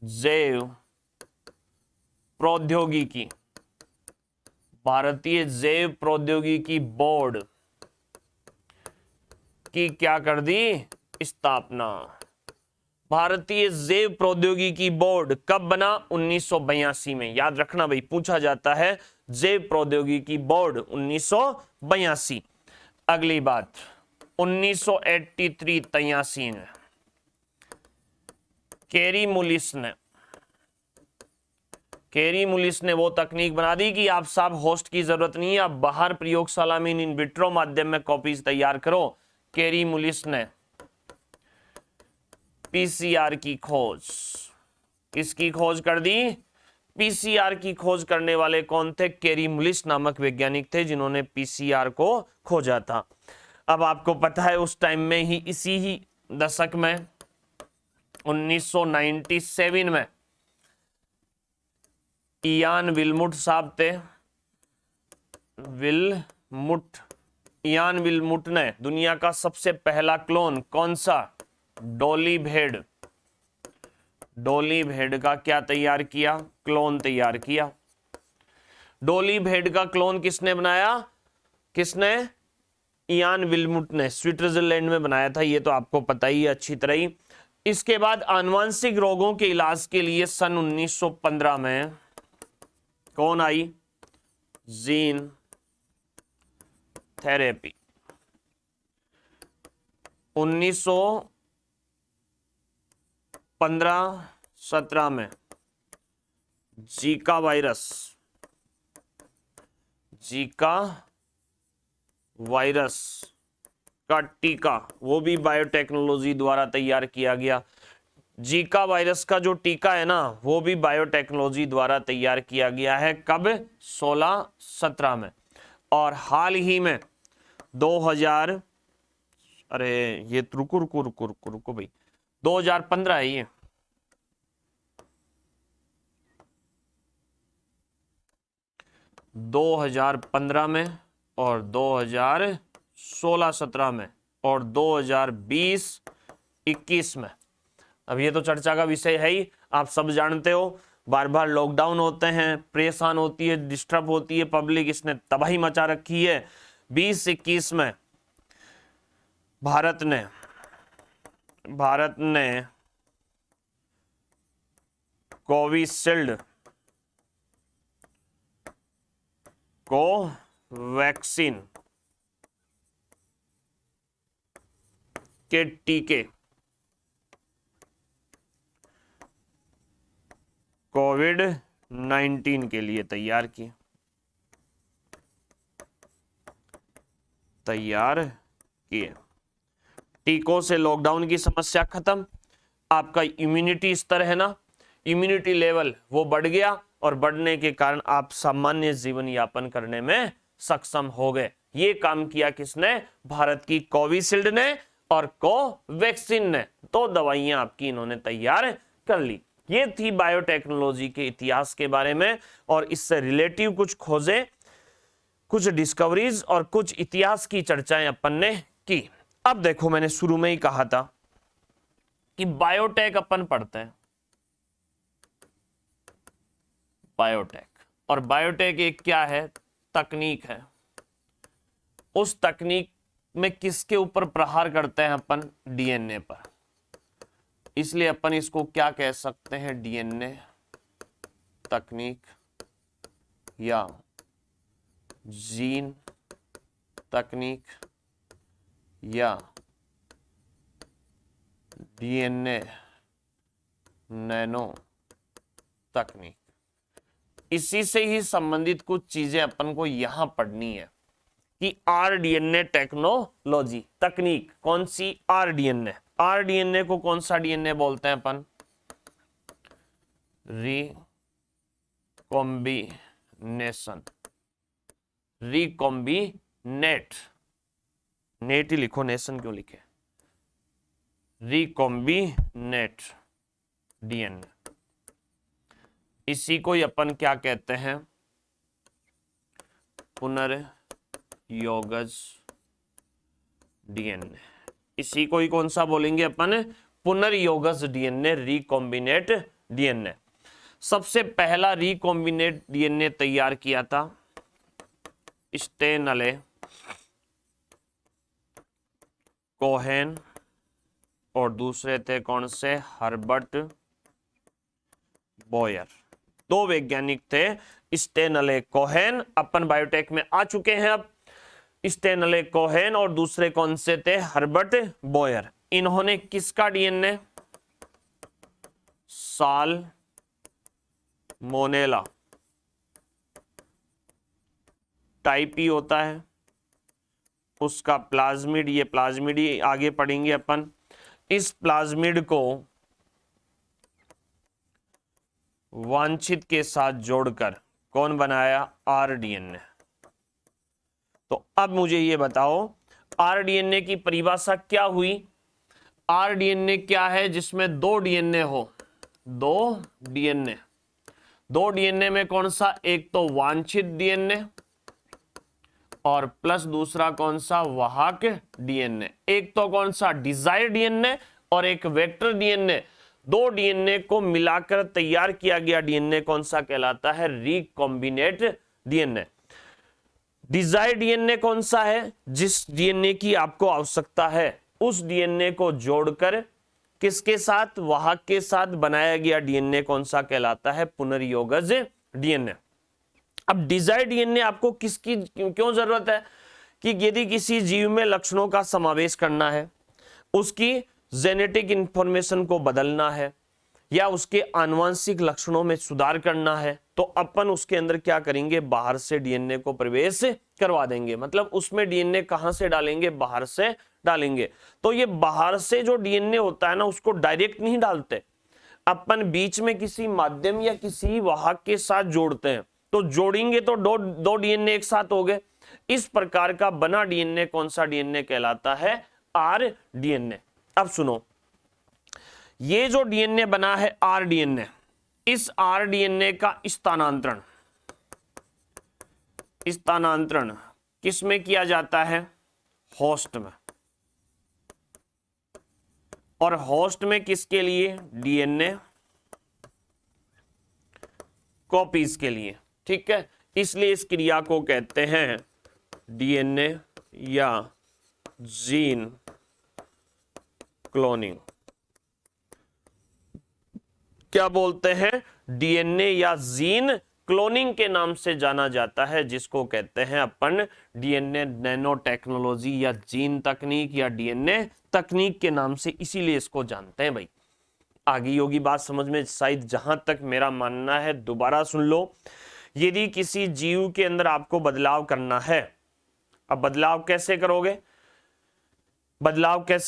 जैव प्रौद्योगिकी बोर्ड की क्या कर दी? स्थापना। भारतीय जैव प्रौद्योगिकी बोर्ड कब बना? 1982 में। याद रखना भाई, पूछा जाता है जैव प्रौद्योगिकी बोर्ड 1982। अगली बात 1983 में कैरी मुलिस ने वो तकनीक बना दी कि आप साहब होस्ट की जरूरत नहीं है, आप बाहर प्रयोगशाला में इन विट्रो माध्यम में कॉपीज तैयार करो। कैरी मुलिस ने पीसीआर की खोज, किसकी खोज कर दी? पीसीआर की खोज करने वाले कौन थे? कैरी मुलिस नामक वैज्ञानिक थे जिन्होंने पीसीआर को खोजा था। अब आपको पता है उस टाइम में ही, इसी ही दशक में 1997 में इयान विल्मुट साहब थे, इयान विल्मुट ने दुनिया का सबसे पहला क्लोन कौन सा, डोली भेड़ का क्या तैयार किया, क्लोन तैयार किया। डोली भेड़ का क्लोन किसने बनाया, किसने, इयान विल्मुट ने, स्विट्जरलैंड में बनाया था, ये तो आपको पता ही है अच्छी तरह ही। इसके बाद आनुवंशिक रोगों के इलाज के लिए सन 1915 में कौन आई, जीन थेरेपी। 1915-17 में जीका वायरस का टीका, वो भी बायोटेक्नोलॉजी द्वारा तैयार किया गया। जीका वायरस का जो टीका है ना, वो भी बायोटेक्नोलॉजी द्वारा तैयार किया गया है। कब, 16-17 में। और हाल ही में 2000, अरे ये रुको भाई, 2015 है ये, 2015 में और 2016-17 में और 2020-21 में। अब ये तो चर्चा का विषय है ही, आप सब जानते हो, बार बार लॉकडाउन होते हैं, परेशान होती है, डिस्टर्ब होती है पब्लिक, इसने तबाही मचा रखी है। 2021 में भारत ने कोविशील्ड वैक्सीन के टीके कोविड-19 के लिए तैयार किए। टीकों से लॉकडाउन की समस्या खत्म, आपका इम्यूनिटी स्तर है ना, इम्यूनिटी लेवल वो बढ़ गया, और बढ़ने के कारण आप सामान्य जीवन यापन करने में सक्षम हो गए। ये काम किया किसने, भारत की कोविशील्ड ने और कोवैक्सीन ने, तो दवाइयां आपकी इन्होंने तैयार कर ली। ये थी बायोटेक्नोलॉजी के इतिहास के बारे में, और इससे रिलेटिव कुछ खोजें, कुछ डिस्कवरीज और कुछ इतिहास की चर्चाएं अपन ने की। अब देखो, मैंने शुरू में ही कहा था कि बायोटेक अपन पढ़ते हैं, बायोटेक, और बायोटेक एक क्या है, तकनीक है। उस तकनीक में किसके ऊपर प्रहार करते हैं अपन, डीएनए पर, इसलिए अपन इसको क्या कह सकते हैं, डीएनए तकनीक या जीन तकनीक या डीएनए नैनो तकनीक। इसी से ही संबंधित कुछ चीजें अपन को यहां पढ़नी है कि आरडीएनए टेक्नोलॉजी, तकनीक कौन सी, आरडीएनए। आरडीएनए को कौन सा डीएनए बोलते हैं अपन, रिकॉम्बिनेट, नेट ही लिखो, नेशन क्यों लिखे, रिकॉम्बिनेट डीएनए, इसी को अपन क्या कहते हैं, पुनर्योगज डीएनए। इसी को ही कौन सा बोलेंगे अपन, पुनर्योगज डीएनए, रिकॉम्बिनेट डीएनए। सबसे पहला रिकॉम्बिनेट डीएनए तैयार किया था स्टेनले कोहेन, और दूसरे थे कौन से, हर्बर्ट बॉयर। दो वैज्ञानिक थे, स्टेनले कोहेन, अपन बायोटेक में आ चुके हैं अब, स्टेनले कोहेन, और दूसरे कौन से थे, हर्बर्ट बॉयर। इन्होंने किसका डीएनए, साल्मोनेला टाइपी होता है उसका प्लाज्मिड, ये प्लाज्मिड ही आगे पढ़ेंगे अपन। इस प्लाज्मिड को वांछित के साथ जोड़कर कौन बनाया, आरडीएनए। तो अब मुझे ये बताओ, आरडीएनए की परिभाषा क्या हुई? आरडीएनए क्या है? जिसमें दो डीएनए हो, दो डीएनए में कौन सा? एक तो वांछित डीएनए और प्लस दूसरा कौन सा? वाहक डीएनए। एक तो कौन सा? डिजायर डीएनए और एक वेक्टर डीएनए। दो डीएनए को मिलाकर तैयार किया गया डीएनए कौन सा कहलाता है? Recombinant DNA. डिजायर डीएनए कौन सा है? जिस डीएनए की आपको आवश्यकता है उस डीएनए को जोड़कर किसके साथ? वाहक के साथ बनाया गया डीएनए कौन सा कहलाता है? पुनर्योगज डीएनए। अब डिजायर डीएनए आपको किसकी क्यों जरूरत है? कि यदि किसी जीव में लक्षणों का समावेश करना है, उसकी जेनेटिक इंफॉर्मेशन को बदलना है या उसके आनुवंशिक लक्षणों में सुधार करना है, तो अपन उसके अंदर क्या करेंगे? बाहर से डीएनए को प्रवेश करवा देंगे। मतलब उसमें डीएनए कहां से डालेंगे? बाहर से डालेंगे। तो ये बाहर से जो डीएनए होता है ना, उसको डायरेक्ट नहीं डालते, अपन बीच में किसी माध्यम या किसी वाहक के साथ जोड़ते हैं। तो जोड़ेंगे तो दो डीएनए एक साथ हो गए। इस प्रकार का बना डीएनए कौन सा डीएनए कहलाता है? R DNA. अब सुनो, ये जो डीएनए बना है आर डीएनए, इस आर डीएनए का स्थानांतरण किस में किया जाता है? होस्ट में। और होस्ट में किसके लिए? डीएनए कॉपीज के लिए। ठीक है, इसलिए इस क्रिया को कहते हैं डीएनए या जीन क्लोनिंग। क्या बोलते हैं? डीएनए या जीन क्लोनिंग के नाम से जाना जाता है, जिसको कहते हैं अपन डीएनए नैनो टेक्नोलॉजी या जीन तकनीक या डीएनए तकनीक के नाम से, इसीलिए इसको जानते हैं भाई। आगे होगी बात समझ में शायद, जहां तक मेरा मानना है। दोबारा सुन लो, यदि किसी जीव के अंदर आपको बदलाव करना है, अब बदलाव कैसे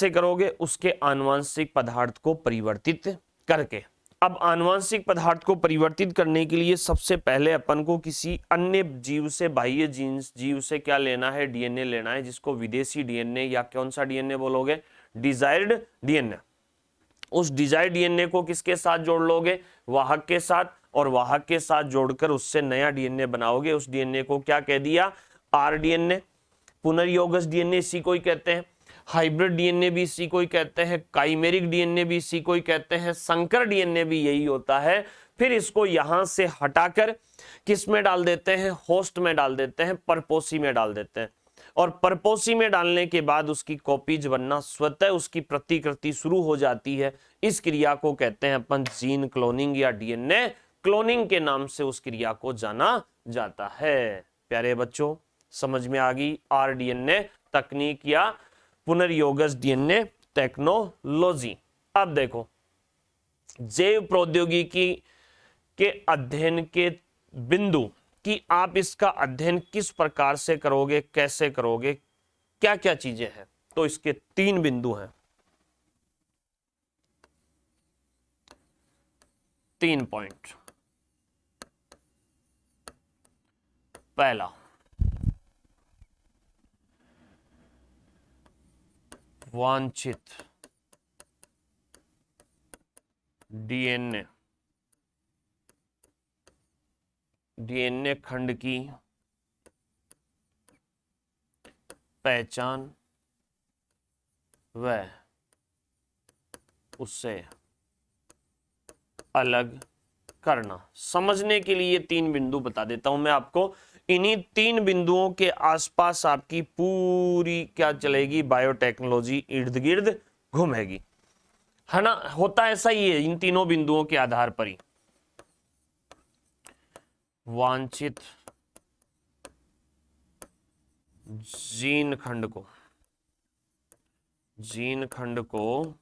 करोगे? उसके आनुवंशिक पदार्थ को परिवर्तित करके। अब आनुवंशिक पदार्थ को परिवर्तित करने के लिए सबसे पहले अपन को किसी अन्य जीव से, बाह्य जीव से क्या लेना है? डीएनए लेना है, जिसको विदेशी डीएनए या कौन सा डीएनए बोलोगे? Desired DNA. उस डिजायर्ड डीएनए को किसके साथ जोड़ लोगे? वाहक के साथ। और वाहक के साथ जोड़कर उससे नया डीएनए बनाओगे। उस डीएनए को क्या कह दिया? Are DNA. पुनर्योगज डीएनए इसी को ही कहते हैं। हाइब्रिड डीएनए भी इसी को ही कहते हैं। काइमेरिक डीएनए भी इसी को ही कहते हैं। संकर डीएनए भी यही होता है। फिर इसको यहां से हटाकर किस में डाल देते हैं? होस्ट में डाल देते हैं, परपोसी में डाल देते हैं। और परपोसी में डालने के बाद उसकी कॉपीज बनना स्वतः उसकी प्रतिकृति शुरू हो जाती है। इस क्रिया को कहते हैं अपन जीन क्लोनिंग या डीएनए क्लोनिंग के नाम से उस क्रिया को जाना जाता है। प्यारे बच्चों, समझ में आ गई आरडीएनए तकनीक या पुनर्योगज डीएनए टेक्नोलॉजी। अब देखो, जैव प्रौद्योगिकी के अध्ययन के बिंदु कि आप इसका अध्ययन किस प्रकार से करोगे, कैसे करोगे, क्या क्या चीजें हैं, तो इसके 3 बिंदु हैं। 3 पॉइंट। पहला, वांछित डीएनए खंड की पहचान व उससे अलग करना। समझने के लिए 3 बिंदु बता देता हूं मैं आपको। इन्हीं 3 बिंदुओं के आसपास आपकी पूरी क्या चलेगी? बायोटेक्नोलॉजी इर्द गिर्द घूमेगी, है ना? होता ऐसा ही है इन तीनों बिंदुओं के आधार पर ही। वांछित जीन खंड को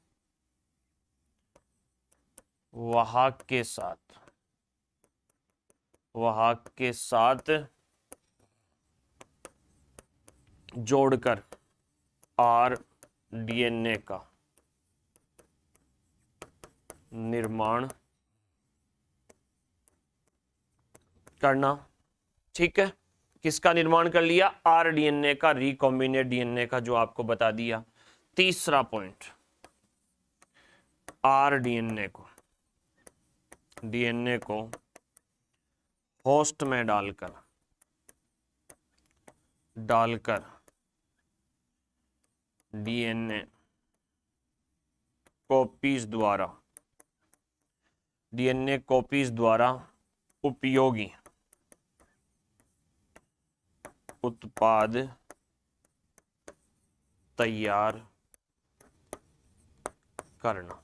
वाहक के साथ जोड़कर आरडीएनए का निर्माण करना। ठीक है, किसका निर्माण कर लिया? आरडीएनए का, रिकॉम्बिनेट डीएनए का, जो आपको बता दिया। तीसरा पॉइंट, आरडीएनए को, डीएनए को होस्ट में डालकर डीएनए कॉपीज द्वारा उपयोगी उत्पाद तैयार करना।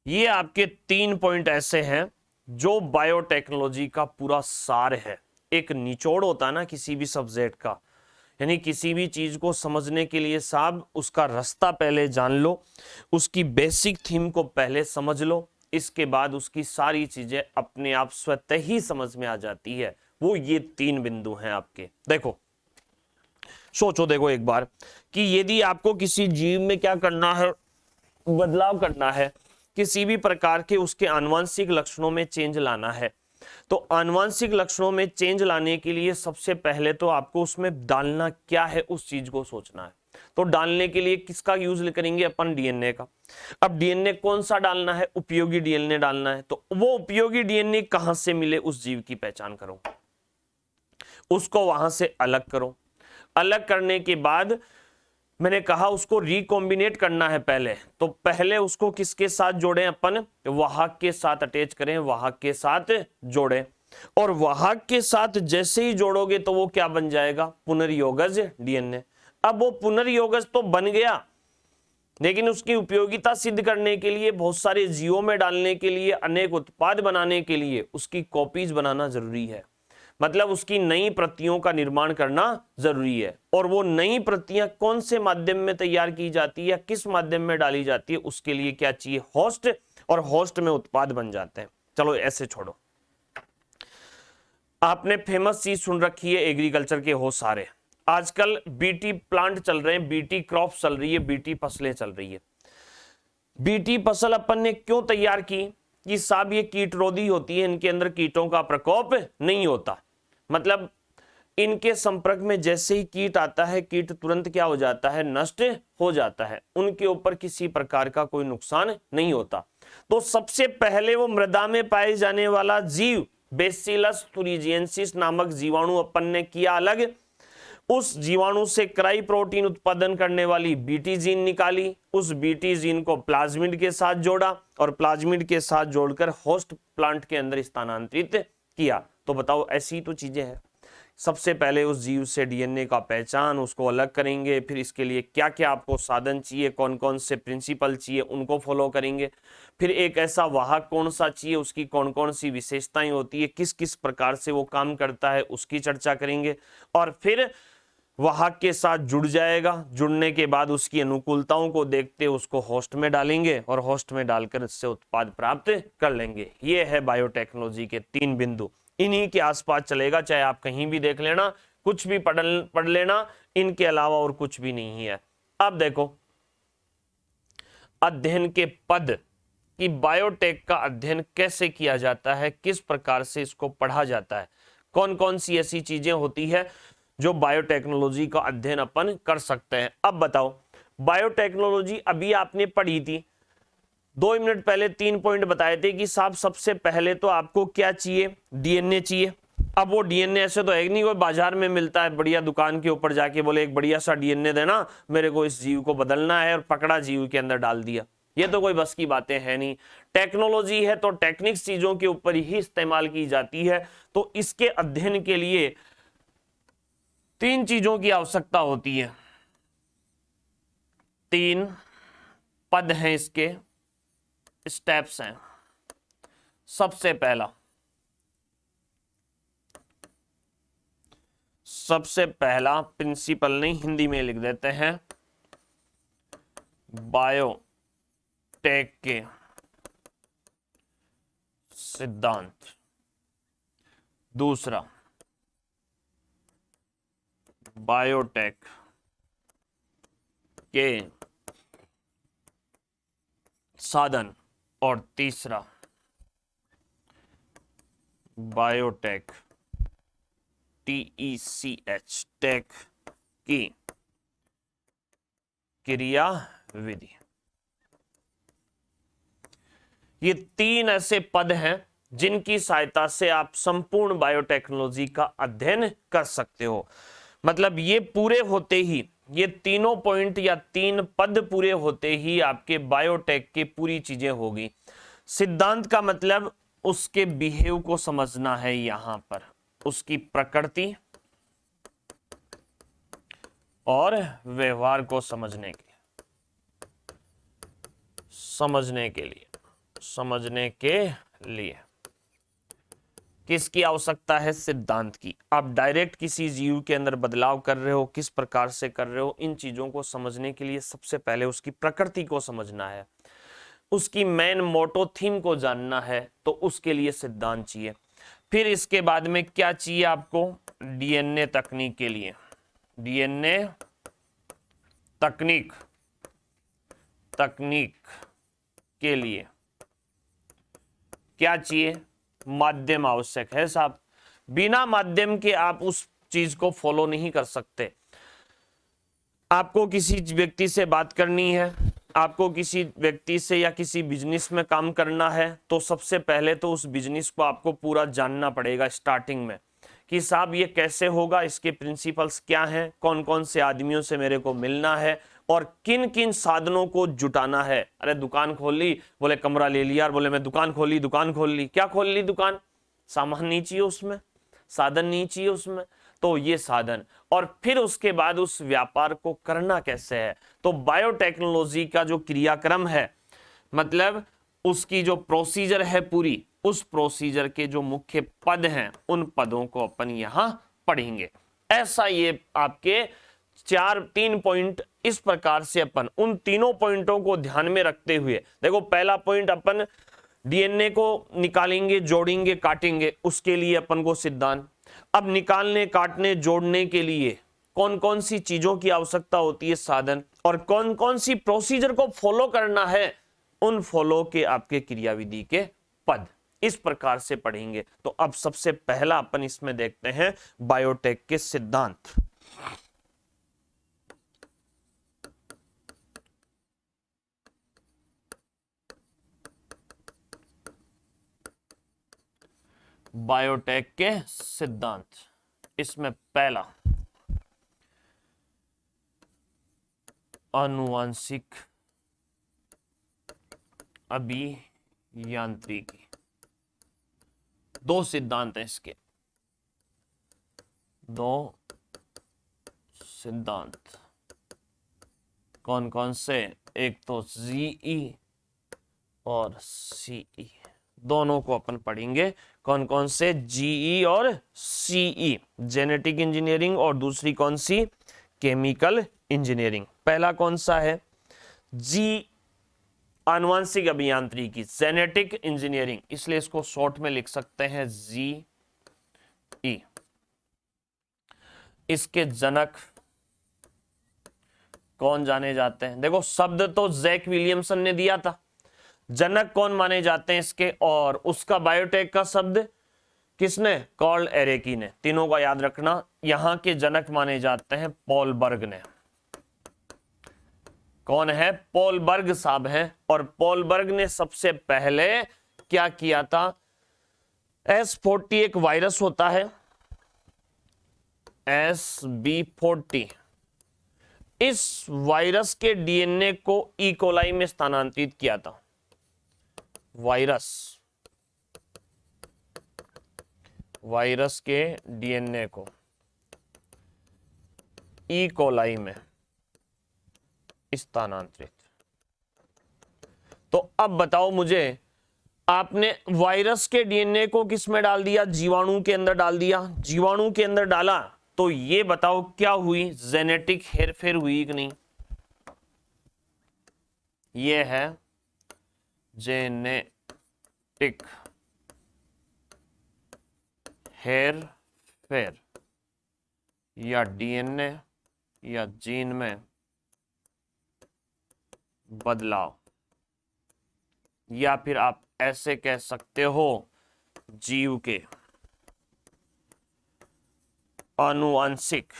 ये आपके 3 पॉइंट ऐसे हैं जो बायोटेक्नोलॉजी का पूरा सार है। एक निचोड़ होता है ना किसी भी सब्जेक्ट का, यानी किसी भी चीज को समझने के लिए साहब उसका रास्ता पहले जान लो, उसकी बेसिक थीम को पहले समझ लो, इसके बाद उसकी सारी चीजें अपने आप स्वतः ही समझ में आ जाती है। वो ये 3 बिंदु हैं आपके। देखो, सोचो, देखो एक बार कि यदि आपको किसी जीव में क्या करना है, बदलाव करना है, किसी भी प्रकार के उसके आनुवंशिक लक्षणों में चेंज लाना है, तो आनुवंशिक लक्षणों में चेंज लाने के लिए सबसे पहले तो आपको उसमें डालना क्या है, उस चीज को सोचना है। तो डालने के लिए किसका यूज करेंगे अपन? डीएनए का। अब डीएनए कौन सा डालना है? उपयोगी डीएनए डालना है। तो वो उपयोगी डीएनए कहां से मिले, उस जीव की पहचान करो, उसको वहां से अलग करो। अलग करने के बाद मैंने कहा उसको रिकॉम्बिनेट करना है पहले, तो पहले उसको किसके साथ जोड़ें अपन? वाहक के साथ अटैच करें, वाहक के साथ जोड़ें, और वाहक के साथ जैसे ही जोड़ोगे तो वो क्या बन जाएगा? पुनर्योगज डीएनए। अब वो पुनर्योगज तो बन गया, लेकिन उसकी उपयोगिता सिद्ध करने के लिए, बहुत सारे जीवों में डालने के लिए, अनेक उत्पाद बनाने के लिए उसकी कॉपीज बनाना जरूरी है। मतलब उसकी नई प्रतियों का निर्माण करना जरूरी है। और वो नई प्रतियां कौन से माध्यम में तैयार की जाती है, किस माध्यम में डाली जाती है, उसके लिए क्या चाहिए? होस्ट, और होस्ट में उत्पाद बन जाते हैं। चलो ऐसे छोड़ो, आपने फेमस चीज सुन रखी है एग्रीकल्चर के हो सारे, आजकल बीटी प्लांट चल रहे हैं, बीटी क्रॉप चल रही है, बीटी फसलें चल रही है। बीटी फसल अपन ने क्यों तैयार की? कि साहब ये कीटरोधी होती है, इनके अंदर कीटों का प्रकोप नहीं होता। मतलब इनके संपर्क में जैसे ही कीट आता है, कीट तुरंत क्या हो जाता है? नष्ट हो जाता है, उनके ऊपर किसी प्रकार का कोई नुकसान नहीं होता। तो सबसे पहले वो मृदा में पाए जाने वाला जीव बेसिलस तुरिजिएंसिस नामक जीवाणु अपन ने किया अलग, उस जीवाणु से क्राई प्रोटीन उत्पादन करने वाली बीटी जीन निकाली, उस बीटी जीन को प्लाज्मिड के साथ जोड़ा, और प्लाज्मिड के साथ जोड़कर होस्ट प्लांट के अंदर स्थानांतरित किया। तो बताओ, ऐसी तो चीजें हैं। सबसे पहले उस जीव से डीएनए का पहचान, उसको अलग करेंगे, फिर इसके लिए क्या क्या आपको साधन चाहिए, कौन कौन से प्रिंसिपल चाहिए, उनको फॉलो करेंगे। फिर एक ऐसा वाहक कौन सा चाहिए, उसकी कौन कौन सी विशेषताएं होती है, किस किस प्रकार से वो काम करता है, उसकी चर्चा करेंगे। और फिर वाहक के साथ जुड़ जाएगा, जुड़ने के बाद उसकी अनुकूलताओं को देखते उसको होस्ट में डालेंगे, और होस्ट में डालकर इससे उत्पाद प्राप्त कर लेंगे। ये है बायोटेक्नोलॉजी के 3 बिंदु, इन्हीं के आसपास चलेगा, चाहे आप कहीं भी देख लेना, कुछ भी पढ़ लेना, इनके अलावा और कुछ भी नहीं है। अब देखो, अध्ययन के पद कि बायोटेक का अध्ययन कैसे किया जाता है, किस प्रकार से इसको पढ़ा जाता है, कौन कौन सी ऐसी चीजें होती है जो बायोटेक्नोलॉजी का अध्ययन अपन कर सकते हैं। अब बताओ, बायोटेक्नोलॉजी अभी आपने पढ़ी थी, 2 मिनट पहले 3 पॉइंट बताए थे कि साहब सबसे पहले तो आपको क्या चाहिए? डीएनए चाहिए। अब वो डीएनए ऐसे तो है नहीं कोई बाजार में मिलता है, बढ़िया दुकान के ऊपर जाके बोले एक बढ़िया सा डीएनए देना, मेरे को इस जीव को बदलना है, और पकड़ा जीव के अंदर डाल दिया। ये तो कोई बस की बातें है नहीं। टेक्नोलॉजी है तो टेक्निक्स चीजों के ऊपर ही इस्तेमाल की जाती है। तो इसके अध्ययन के लिए 3 चीजों की आवश्यकता होती है। 3 पद हैं, इसके स्टेप्स हैं। सबसे पहला प्रिंसिपल नहीं, हिंदी में लिख देते हैं, बायोटेक के सिद्धांत। दूसरा, बायोटेक के साधन। और तीसरा, बायोटेक TECH, टेक की क्रिया विधि। ये तीन ऐसे पद हैं जिनकी सहायता से आप संपूर्ण बायोटेक्नोलॉजी का अध्ययन कर सकते हो। मतलब ये पूरे होते ही, ये तीनों पॉइंट या तीन पद पूरे होते ही आपके बायोटेक की पूरी चीजें होगी। सिद्धांत का मतलब उसके बिहेव को समझना है, यहां पर उसकी प्रकृति और व्यवहार को समझने के लिए किसकी आवश्यकता है? सिद्धांत की। आप डायरेक्ट किसी जीव के अंदर बदलाव कर रहे हो, किस प्रकार से कर रहे हो, इन चीजों को समझने के लिए सबसे पहले उसकी प्रकृति को समझना है, उसकी मेन मोटो थीम को जानना है, तो उसके लिए सिद्धांत चाहिए। फिर इसके बाद में क्या चाहिए आपको? डीएनए तकनीक के लिए, डीएनए तकनीक के लिए क्या चाहिए? माध्यम आवश्यक है साहब। बिना माध्यम के आप उस चीज को फॉलो नहीं कर सकते। आपको किसी व्यक्ति से बात करनी है, आपको किसी व्यक्ति से या किसी बिजनेस में काम करना है, तो सबसे पहले तो उस बिजनेस को आपको पूरा जानना पड़ेगा स्टार्टिंग में, कि साहब ये कैसे होगा, इसके प्रिंसिपल्स क्या हैं, कौन कौन से आदमियों से मेरे को मिलना है और किन किन साधनों को जुटाना है। अरे दुकान खोल ली, बोले कमरा ले लिया, और बोले मैं दुकान खोल ली। क्या खोल ली? दुकान। सामान नहीं चाहिए उसमें, साधन नहीं चाहिए उसमें, तो ये साधन। और फिर उसके बाद उस व्यापार को करना कैसे है, तो बायोटेक्नोलॉजी का जो क्रियाक्रम है, मतलब उसकी जो प्रोसीजर है पूरी, उस प्रोसीजर के जो मुख्य पद हैं, उन पदों को अपन यहां पढ़ेंगे। ऐसा ये आपके तीन पॉइंट इस प्रकार से अपन उन तीनों पॉइंटों को ध्यान में रखते हुए, देखो पहला पॉइंट अपन डीएनए को निकालेंगे, जोड़ेंगे, काटेंगे, उसके लिए अपन को सिद्धांत। अब निकालने, काटने, जोड़ने के लिए कौन कौन सी चीजों की आवश्यकता होती है, साधन, और कौन कौन सी प्रोसीजर को फॉलो करना है, उन फॉलो के आपके क्रियाविधि के पद, इस प्रकार से पढ़ेंगे। तो अब सबसे पहला अपन इसमें देखते हैं बायोटेक के सिद्धांत। बायोटेक के सिद्धांत, इसमें पहला आनुवांशिक अभियांत्रिकी। दो सिद्धांत हैं इसके, दो सिद्धांत। कौन कौन से? एक तो जीई और सीई, दोनों को अपन पढ़ेंगे। कौन कौन से? जीई और सीई, जेनेटिक इंजीनियरिंग, और दूसरी कौन सी? Chemical engineering. पहला कौन सा है? जी, आनुवांशिक अभियांत्रिकी, जेनेटिक इंजीनियरिंग, इसलिए इसको शॉर्ट में लिख सकते हैं जीई। इसके जनक कौन जाने जाते हैं? देखो शब्द तो जैक विलियमसन ने दिया था, जनक कौन माने जाते हैं इसके? और उसका बायोटेक का शब्द किसने? कार्ल एरेकी ने। तीनों का याद रखना, यहां के जनक माने जाते हैं पॉल बर्ग ने। कौन है? पॉल बर्ग साहब हैं। और पॉल बर्ग ने सबसे पहले क्या किया था? S40 एक वायरस होता है, SB40, इस वायरस के डीएनए को ई कोलाई में स्थानांतरित किया था। वायरस के डीएनए को ई कोलाई में स्थानांतरित। तो अब बताओ मुझे, आपने वायरस के डीएनए को किस में डाल दिया? जीवाणु के अंदर डाल दिया। जीवाणु के अंदर डाला तो ये बताओ क्या हुई? जेनेटिक हेरफेर हुई कि नहीं? ये है जेनेटिक हेरफेर, या डीएनए या जीन में बदलाव, या फिर आप ऐसे कह सकते हो जीव के आनुवांशिक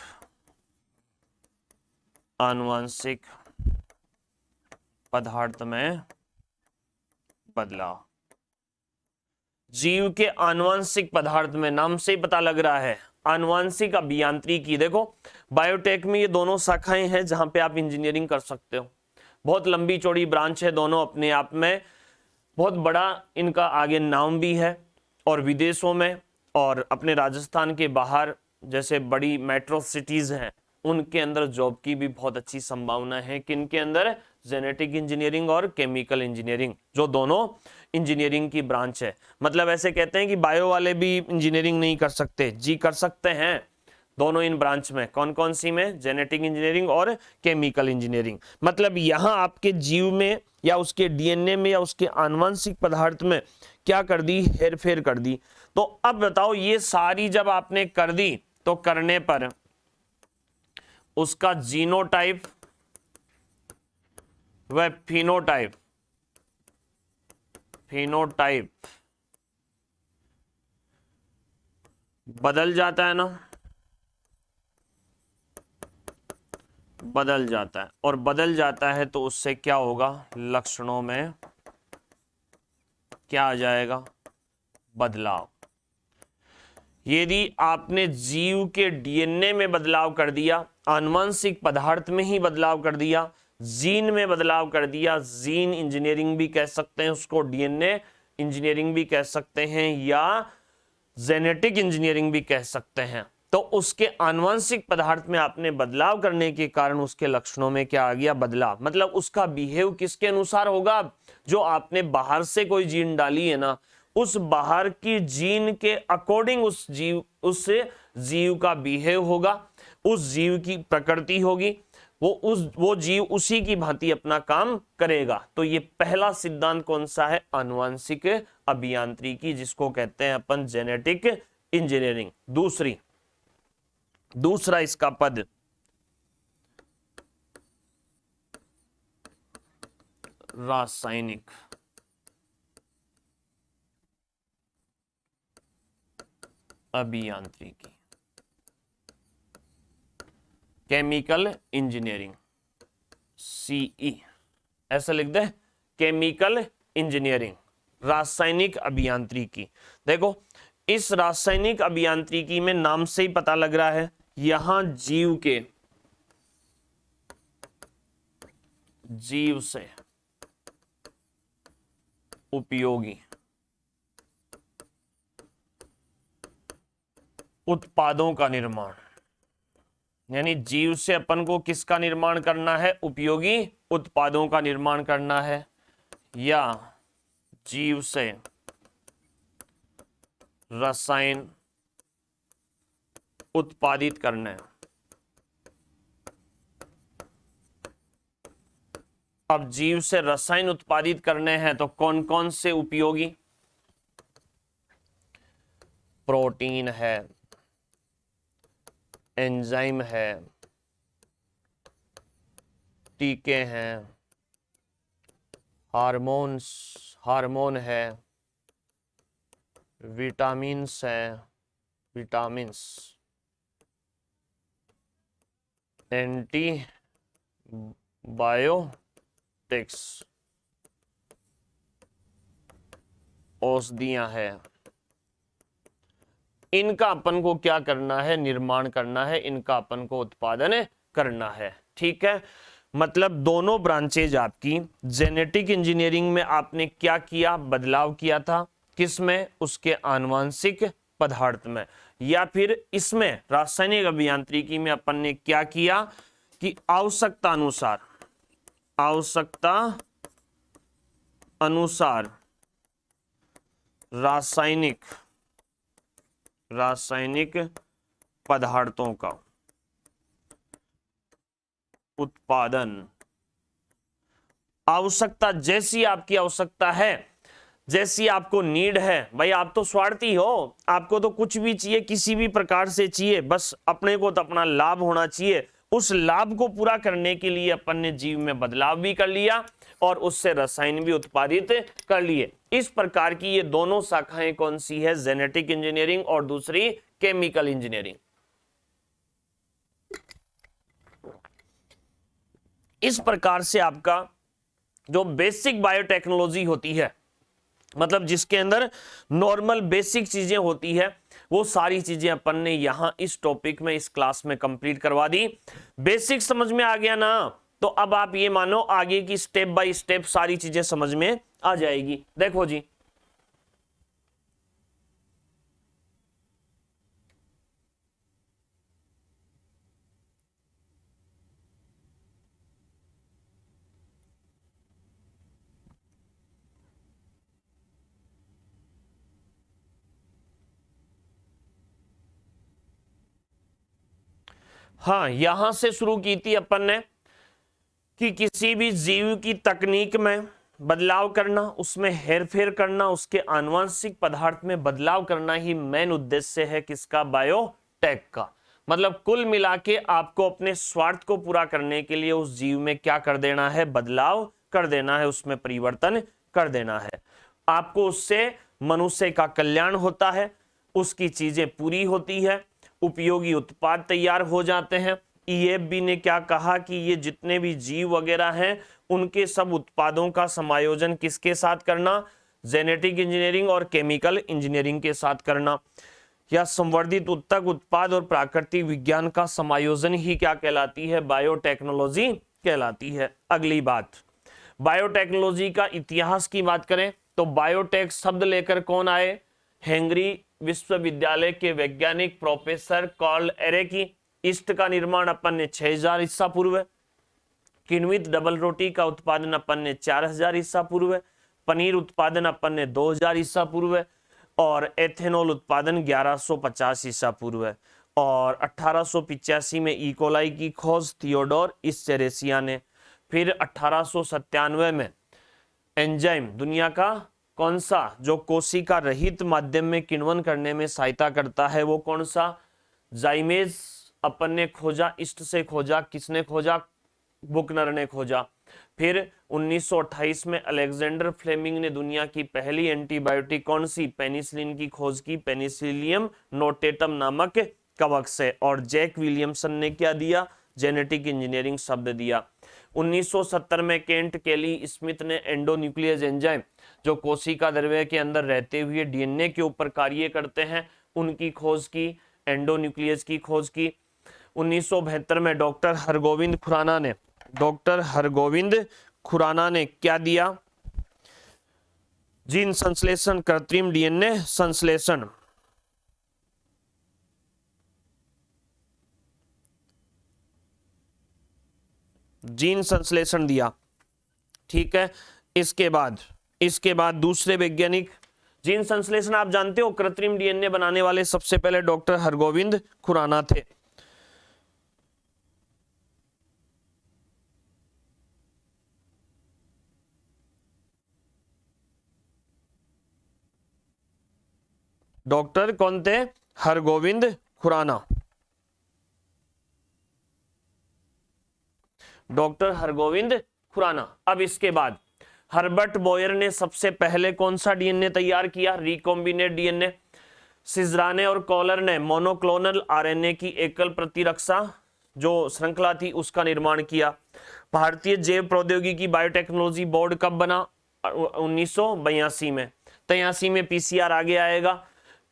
पदार्थ में बदलाव। जीव के आनुवांशिक पदार्थ में, नाम से ही पता लग रहा है, आनुवांशिक अभियांत्रिकी। देखो बायोटेक में ये दोनों शाखाएं हैं जहां पे आप इंजीनियरिंग कर सकते हो। बहुत लंबी चौड़ी ब्रांच है दोनों अपने आप में, बहुत बड़ा इनका आगे नाम भी है। और विदेशों में और अपने राजस्थान के बाहर जैसे बड़ी मेट्रो सिटीज हैं उनके अंदर जॉब की भी बहुत अच्छी संभावना है। किनके अंदर? जेनेटिक इंजीनियरिंग और केमिकल इंजीनियरिंग, जो दोनों इंजीनियरिंग की ब्रांच है। मतलब ऐसे कहते हैं कि बायो वाले भी इंजीनियरिंग नहीं कर सकते, जी कर सकते हैं दोनों इन ब्रांच में। कौन कौन सी में? जेनेटिक इंजीनियरिंग और केमिकल इंजीनियरिंग। मतलब यहां आपके जीव में या उसके डीएनए में या उसके आनुवंशिक पदार्थ में क्या कर दी? हेरफेर कर दी। तो अब बताओ, ये सारी जब आपने कर दी तो करने पर उसका जीनोटाइप व फिनोटाइप बदल जाता है ना, बदल जाता है। और बदल जाता है तो उससे क्या होगा? लक्षणों में क्या आ जाएगा? बदलाव। यदि आपने जीव के डीएनए में बदलाव कर दिया, आनुवंशिक पदार्थ में ही बदलाव कर दिया, जीन में बदलाव कर दिया, जीन इंजीनियरिंग भी कह सकते हैं उसको, डीएनए इंजीनियरिंग भी कह सकते हैं, या जेनेटिक इंजीनियरिंग भी कह सकते हैं। तो उसके आनुवंशिक पदार्थ में आपने बदलाव करने के कारण उसके लक्षणों में क्या आ गया? बदलाव। मतलब उसका बिहेव किसके अनुसार होगा? जो आपने बाहर से कोई जीन डाली है ना, उस बाहर की जीन के अकॉर्डिंग उस जीव का बिहेव होगा, उस जीव की प्रकृति होगी, वो जीव उसी की भांति अपना काम करेगा। तो ये पहला सिद्धांत कौन सा है? आनुवंशिक अभियांत्रिकी, जिसको कहते हैं अपन जेनेटिक इंजीनियरिंग। दूसरा इसका पद रासायनिक अभियांत्रिकी, केमिकल इंजीनियरिंग, सीई ऐसा लिख दे, केमिकल इंजीनियरिंग, रासायनिक अभियांत्रिकी। देखो इस रासायनिक अभियांत्रिकी में नाम से ही पता लग रहा है, यहां जीव से उपयोगी उत्पादों का निर्माण, यानी जीव से अपन को किसका निर्माण करना है? उपयोगी उत्पादों का निर्माण करना है, या जीव से रसायन उत्पादित करना है। अब जीव से रसायन उत्पादित करने हैं तो कौन कौन से उपयोगी? प्रोटीन है, एंजाइम है, टीके हैं, हार्मोन है, विटामिन्स है, एंटीबायोटिक्स, औषधियां है। इनका अपन को क्या करना है? निर्माण करना है, इनका अपन को उत्पादन करना है। ठीक है, मतलब दोनों ब्रांचेज आपकी, जेनेटिक इंजीनियरिंग में आपने क्या किया? बदलाव किया था, किसमें? उसके आनुवंशिक पदार्थ में। या फिर इसमें रासायनिक अभियांत्रिकी में अपन ने क्या किया कि आवश्यकता अनुसार रासायनिक पदार्थों का उत्पादन, आवश्यकता जैसी आपकी आवश्यकता है, जैसी आपको नीड है। भाई आप तो स्वार्थी हो, आपको तो कुछ भी चाहिए, किसी भी प्रकार से चाहिए, बस अपने को तो अपना लाभ होना चाहिए। उस लाभ को पूरा करने के लिए अपन ने जीव में बदलाव भी कर लिया और उससे रसायन भी उत्पादित कर लिए। इस प्रकार की ये दोनों शाखाएं कौन सी है? जेनेटिक इंजीनियरिंग और दूसरी केमिकल इंजीनियरिंग। इस प्रकार से आपका जो बेसिक बायोटेक्नोलॉजी होती है, मतलब जिसके अंदर नॉर्मल बेसिक चीजें होती है, वो सारी चीजें अपन ने यहां इस टॉपिक में इस क्लास में कंप्लीट करवा दी। बेसिक समझ में आ गया ना, तो अब आप ये मानो आगे की स्टेप बाय स्टेप सारी चीजें समझ में आ जाएगी। देखो जी, हाँ यहां से शुरू की थी अपन ने कि किसी भी जीव की तकनीक में बदलाव करना, उसमें हेरफेर करना, उसके आनुवंशिक पदार्थ में बदलाव करना ही मेन उद्देश्य है किसका, बायोटेक का। मतलब कुल मिला के आपको अपने स्वार्थ को पूरा करने के लिए उस जीव में क्या कर देना है, बदलाव कर देना है, उसमें परिवर्तन कर देना है। आपको उससे मनुष्य का कल्याण होता है, उसकी चीजें पूरी होती है, उपयोगी उत्पाद तैयार हो जाते हैं। ईएफबी ने क्या कहा कि ये जितने भी जीव वगैरह हैं उनके सब उत्पादों का समायोजन किसके साथ करना, जेनेटिक इंजीनियरिंग और केमिकल इंजीनियरिंग के साथ करना, या संवर्धित उत्तक उत्पाद और प्राकृतिक विज्ञान का समायोजन ही क्या कहलाती है, बायोटेक्नोलॉजी कहलाती है। अगली बात, बायोटेक्नोलॉजी का इतिहास की बात करें तो बायोटेक शब्द लेकर कौन आए, हेनरी विश्वविद्यालय के वैज्ञानिक प्रोफेसर कार्ल एरेकी। ईस्ट का निर्माण अपन ने 6000 ईसा पूर्व, किण्वित डबल रोटी का उत्पादन अपन ने 4000 ईसा पूर्व, पनीर उत्पादन अपन ने 2000 ईसा पूर्व, और एथेनॉल उत्पादन 1150 ईसा पूर्व, और 1885 में इकोलाई की खोज थियोडोर इस्चेरेसिया ने। फिर 1897 में एंजाइम दुनिया का कौन सा जो कोशिका रहित माध्यम में किण्वन करने में सहायता करता है, वो कौन सा, जाइमेज अपन ने खोजा, ईस्ट से खोजा, किसने खोजा, बुकनर ने खोजा। फिर 1928 में अलेक्जेंडर फ्लेमिंग ने दुनिया की पहली एंटीबायोटिक कौन सी, पेनिसिलिन की खोज की, पेनिसिलियम नोटेटम नामक कवक से। और जैक विलियमसन ने क्या दिया, जेनेटिक इंजीनियरिंग शब्द दिया। 1970 में केंट केली स्मिथ ने एंडोन्यूक्लियस एंजाइम जो कोशिका द्रव्य के अंदर रहते हुए डीएनए के ऊपर कार्य करते हैं उनकी खोज की, एंडोन्यूक्लियस की खोज की। 1972 में डॉक्टर हरगोविंद खुराना ने क्या दिया, जीन संश्लेषण, कृत्रिम डीएनए संश्लेषण। जीन संश्लेषण दिया, ठीक है। इसके बाद दूसरे वैज्ञानिक, जीन संश्लेषण आप जानते हो, कृत्रिम डीएनए बनाने वाले सबसे पहले डॉक्टर हरगोविंद खुराना थे। डॉक्टर कौन थे, हरगोविंद खुराना, डॉक्टर हरगोविंद खुराना। अब इसके बाद हर्बर्ट बॉयर ने सबसे पहले कौन सा डीएनए तैयार किया, रिकॉम्बिनेट डीएनए। सिजराने और कॉलर ने मोनोक्लोनल आरएनए की एकल प्रतिरक्षा जो श्रृंखला थी उसका निर्माण किया। भारतीय जैव प्रौद्योगिकी बायोटेक्नोलॉजी बोर्ड कब बना, 1982 में। 83 में पीसीआर आगे आएगा।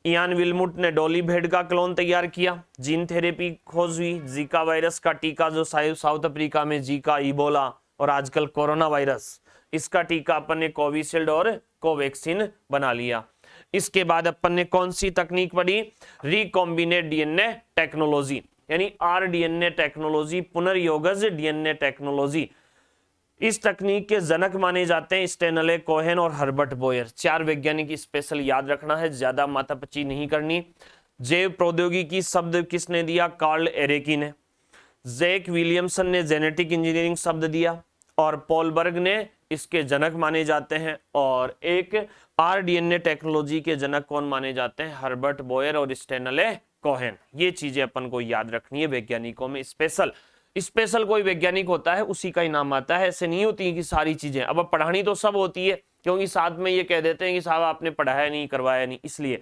इयान विलमुट ने डॉली भेड़ का क्लोन तैयार किया। जीन थेरेपी खोज हुई, जीका वायरस का टीका जो साउथ अफ्रीका में जीका, इबोला और आजकल कोरोना वायरस, इसका टीका अपन ने कोविशील्ड और कोवैक्सीन बना लिया। इसके बाद अपन ने कौन सी तकनीक पढ़ी, रिकॉम्बिनेट डीएनए टेक्नोलॉजी, यानी आरडीएनए टेक्नोलॉजी, पुनर्योगज डीएनए टेक्नोलॉजी। इस तकनीक के जनक माने जाते हैं स्टेनले कोहेन और हर्बर्ट बॉयर। 4 वैज्ञानिक स्पेशल याद रखना है, ज्यादा माथापच्ची नहीं करनी। जैव प्रौद्योगिकी शब्द किसने दिया, कार्ल एरेकी ने। जैक विलियमसन ने जेनेटिक इंजीनियरिंग शब्द दिया और पॉलबर्ग ने इसके जनक माने जाते हैं। और एक आरडीएनए टेक्नोलॉजी के जनक कौन माने जाते हैं, हर्बर्ट बॉयर और स्टेनले कोहेन। ये चीजें अपन को याद रखनी है वैज्ञानिकों में। स्पेशल कोई वैज्ञानिक होता है उसी का ही नाम आता है, ऐसे नहीं होती कि सारी चीजें। अब पढ़ानी तो सब होती है, क्योंकि साथ में ये कह देते हैं कि साहब आपने पढ़ाया नहीं, करवाया नहीं, इसलिए।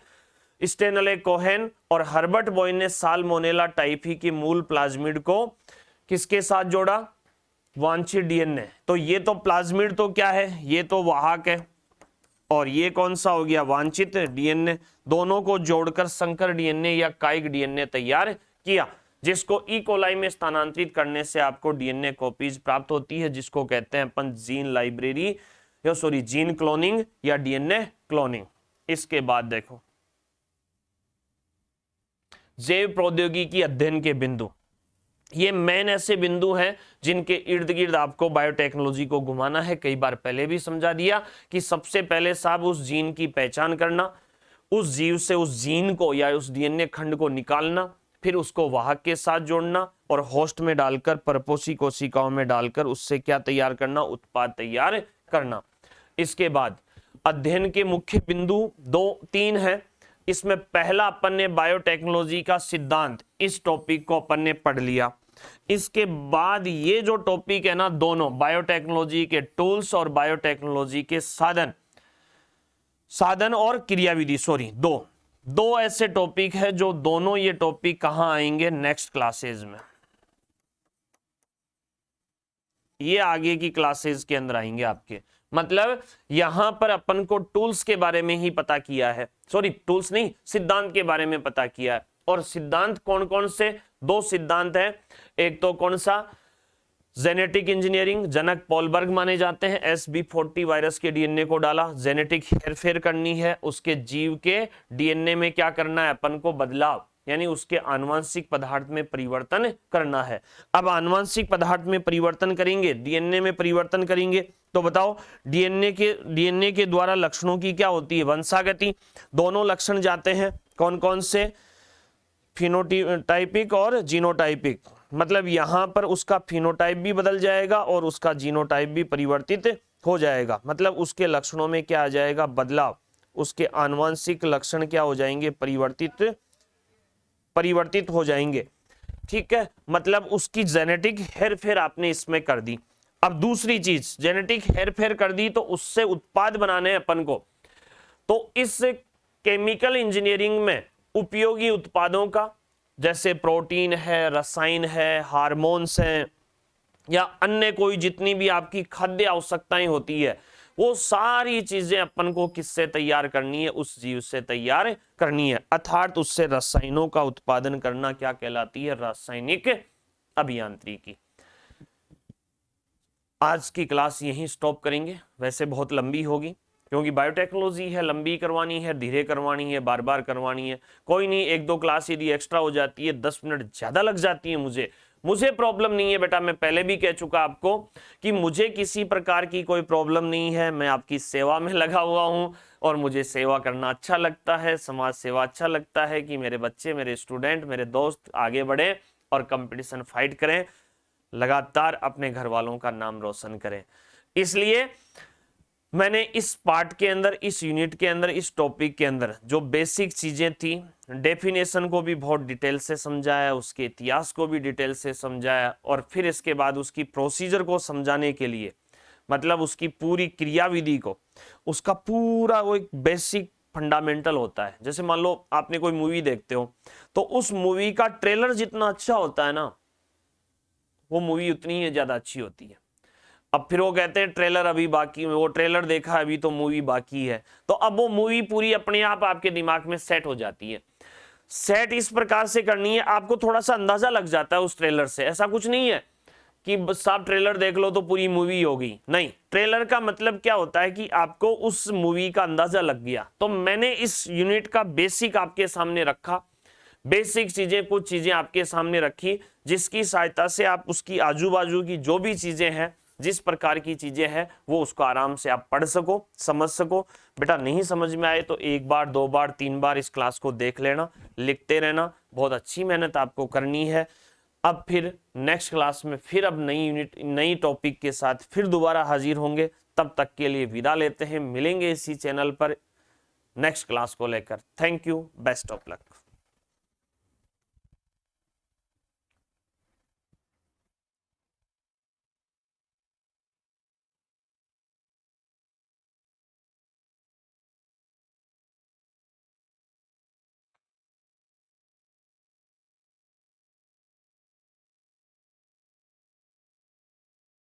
स्टेनले कोहेन और हर्बर्ट बॉयर ने साल्मोनेला टाइफी के मूल प्लाज्मिड को किसके साथ जोड़ा, वांछित डीएनए। तो ये तो प्लाज्मिड तो क्या है, ये तो वाहक है, और ये कौन सा हो गया, वांछित डीएनए। दोनों को जोड़कर संकर डीएनए या कायिक डीएनए तैयार किया, जिसको ई कोलाई में स्थानांतरित करने से आपको डीएनए कॉपीज प्राप्त होती है, जिसको कहते हैं अपन जीन लाइब्रेरी या सॉरी जीन क्लोनिंग या डीएनए क्लोनिंग। इसके बाद देखो जैव प्रौद्योगिकी अध्ययन के बिंदु, ये मेन ऐसे बिंदु हैं जिनके इर्द गिर्द आपको बायोटेक्नोलॉजी को घुमाना है। कई बार पहले भी समझा दिया कि सबसे पहले साहब उस जीन की पहचान करना, उस जीव से उस जीन को या उस डीएनए खंड को निकालना, फिर उसको वाहक के साथ जोड़ना और होस्ट में डालकर परपोषी कोशिकाओं में डालकर उससे क्या तैयार करना, उत्पाद तैयार करना। इसके बाद अध्ययन के मुख्य बिंदु 2-3 हैं। इसमें पहला अपन ने बायोटेक्नोलॉजी का सिद्धांत, इस टॉपिक को अपन ने पढ़ लिया। इसके बाद ये जो टॉपिक है ना, दोनों बायोटेक्नोलॉजी के टूल्स और बायोटेक्नोलॉजी के साधन और क्रियाविधि, सॉरी दो ऐसे टॉपिक है जो दोनों ये टॉपिक कहां आएंगे, नेक्स्ट क्लासेस में, ये आगे की क्लासेस के अंदर आएंगे आपके। मतलब यहां पर अपन को टूल्स के बारे में ही पता किया है, सॉरी टूल्स नहीं, सिद्धांत के बारे में पता किया है। और सिद्धांत कौन कौन से, 2 सिद्धांत हैं। एक तो कौन सा, जेनेटिक इंजीनियरिंग, जनक पॉलबर्ग माने जाते हैं। SB40 वायरस के डीएनए को डाला, जेनेटिक हेरफेर करनी है, उसके जीव के डीएनए में क्या करना है अपन को, बदलाव, यानी उसके आनुवंशिक पदार्थ में परिवर्तन करना है। अब आनुवंशिक पदार्थ में परिवर्तन करेंगे, डीएनए में परिवर्तन करेंगे, तो बताओ डीएनए के द्वारा लक्षणों की क्या होती है, वंशागति। दोनों लक्षण जाते हैं, कौन कौन से, फिनोटाइपिक और जीनोटाइपिक। मतलब यहां पर उसका फिनोटाइप भी बदल जाएगा और उसका जीनोटाइप भी परिवर्तित हो जाएगा। मतलब उसके लक्षणों में क्या आ जाएगा, बदलाव, उसके आनुवंशिक लक्षण क्या हो जाएंगे, परिवर्तित हो जाएंगे। ठीक है, मतलब उसकी जेनेटिक हेरफेर आपने इसमें कर दी। अब दूसरी चीज, जेनेटिक हेरफेर कर दी तो उससे उत्पाद बनाने अपन को, तो इस केमिकल इंजीनियरिंग में उपयोगी उत्पादों का, जैसे प्रोटीन है, रसायन है, हार्मोन्स हैं, या अन्य कोई जितनी भी आपकी खाद्य आवश्यकताएं होती है, वो सारी चीजें अपन को किससे तैयार करनी है, उस जीव से तैयार करनी है। अर्थात उससे रसायनों का उत्पादन करना क्या कहलाती है, रासायनिक अभियांत्रिकी। आज की क्लास यहीं स्टॉप करेंगे, वैसे बहुत लंबी होगी क्योंकि बायोटेक्नोलॉजी है, लंबी करवानी है, धीरे करवानी है, बार बार करवानी है। कोई नहीं, 1-2 क्लास यदि एक्स्ट्रा हो जाती है, 10 मिनट ज्यादा लग जाती है, मुझे प्रॉब्लम नहीं है बेटा। मैं पहले भी कह चुका आपको कि मुझे किसी प्रकार की कोई प्रॉब्लम नहीं है। मैं आपकी सेवा में लगा हुआ हूं और मुझे सेवा करना अच्छा लगता है, समाज सेवा अच्छा लगता है कि मेरे बच्चे, मेरे स्टूडेंट, मेरे दोस्त आगे बढ़े और कंपटीशन फाइट करें, लगातार अपने घर वालों का नाम रोशन करें। इसलिए मैंने इस पार्ट के अंदर, इस यूनिट के अंदर, इस टॉपिक के अंदर जो बेसिक चीजें थी, डेफिनेशन को भी बहुत डिटेल से समझाया, उसके इतिहास को भी डिटेल से समझाया, और फिर इसके बाद उसकी प्रोसीजर को समझाने के लिए, मतलब उसकी पूरी क्रियाविधि को, उसका पूरा वो एक बेसिक फंडामेंटल होता है। जैसे मान लो आपने कोई मूवी देखते हो, तो उस मूवी का ट्रेलर जितना अच्छा होता है ना, वो मूवी उतनी ही ज्यादा अच्छी होती है। अब फिर वो कहते हैं ट्रेलर अभी बाकी, वो ट्रेलर देखा अभी तो मूवी बाकी है, तो अब वो मूवी पूरी अपने आप आपके दिमाग में सेट हो जाती है। सेट इस प्रकार से करनी है, आपको थोड़ा सा अंदाजा लग जाता है उस ट्रेलर से। ऐसा कुछ नहीं है कि बस आप ट्रेलर देख लो तो पूरी मूवी होगी, नहीं। ट्रेलर का मतलब क्या होता है कि आपको उस मूवी का अंदाजा लग गया। तो मैंने इस यूनिट का बेसिक आपके सामने रखा, बेसिक चीजें, कुछ चीजें आपके सामने रखी, जिसकी सहायता से आप उसकी आजू बाजू की जो भी चीजें हैं, जिस प्रकार की चीजें हैं, वो उसको आराम से आप पढ़ सको, समझ सको। बेटा नहीं समझ में आए तो 1 बार 2 बार 3 बार इस क्लास को देख लेना, लिखते रहना। बहुत अच्छी मेहनत आपको करनी है। अब फिर नेक्स्ट क्लास में फिर अब नई यूनिट, नई टॉपिक के साथ फिर दोबारा हाजिर होंगे। तब तक के लिए विदा लेते हैं, मिलेंगे इसी चैनल पर नेक्स्ट क्लास को लेकर। Thank you, best of luck.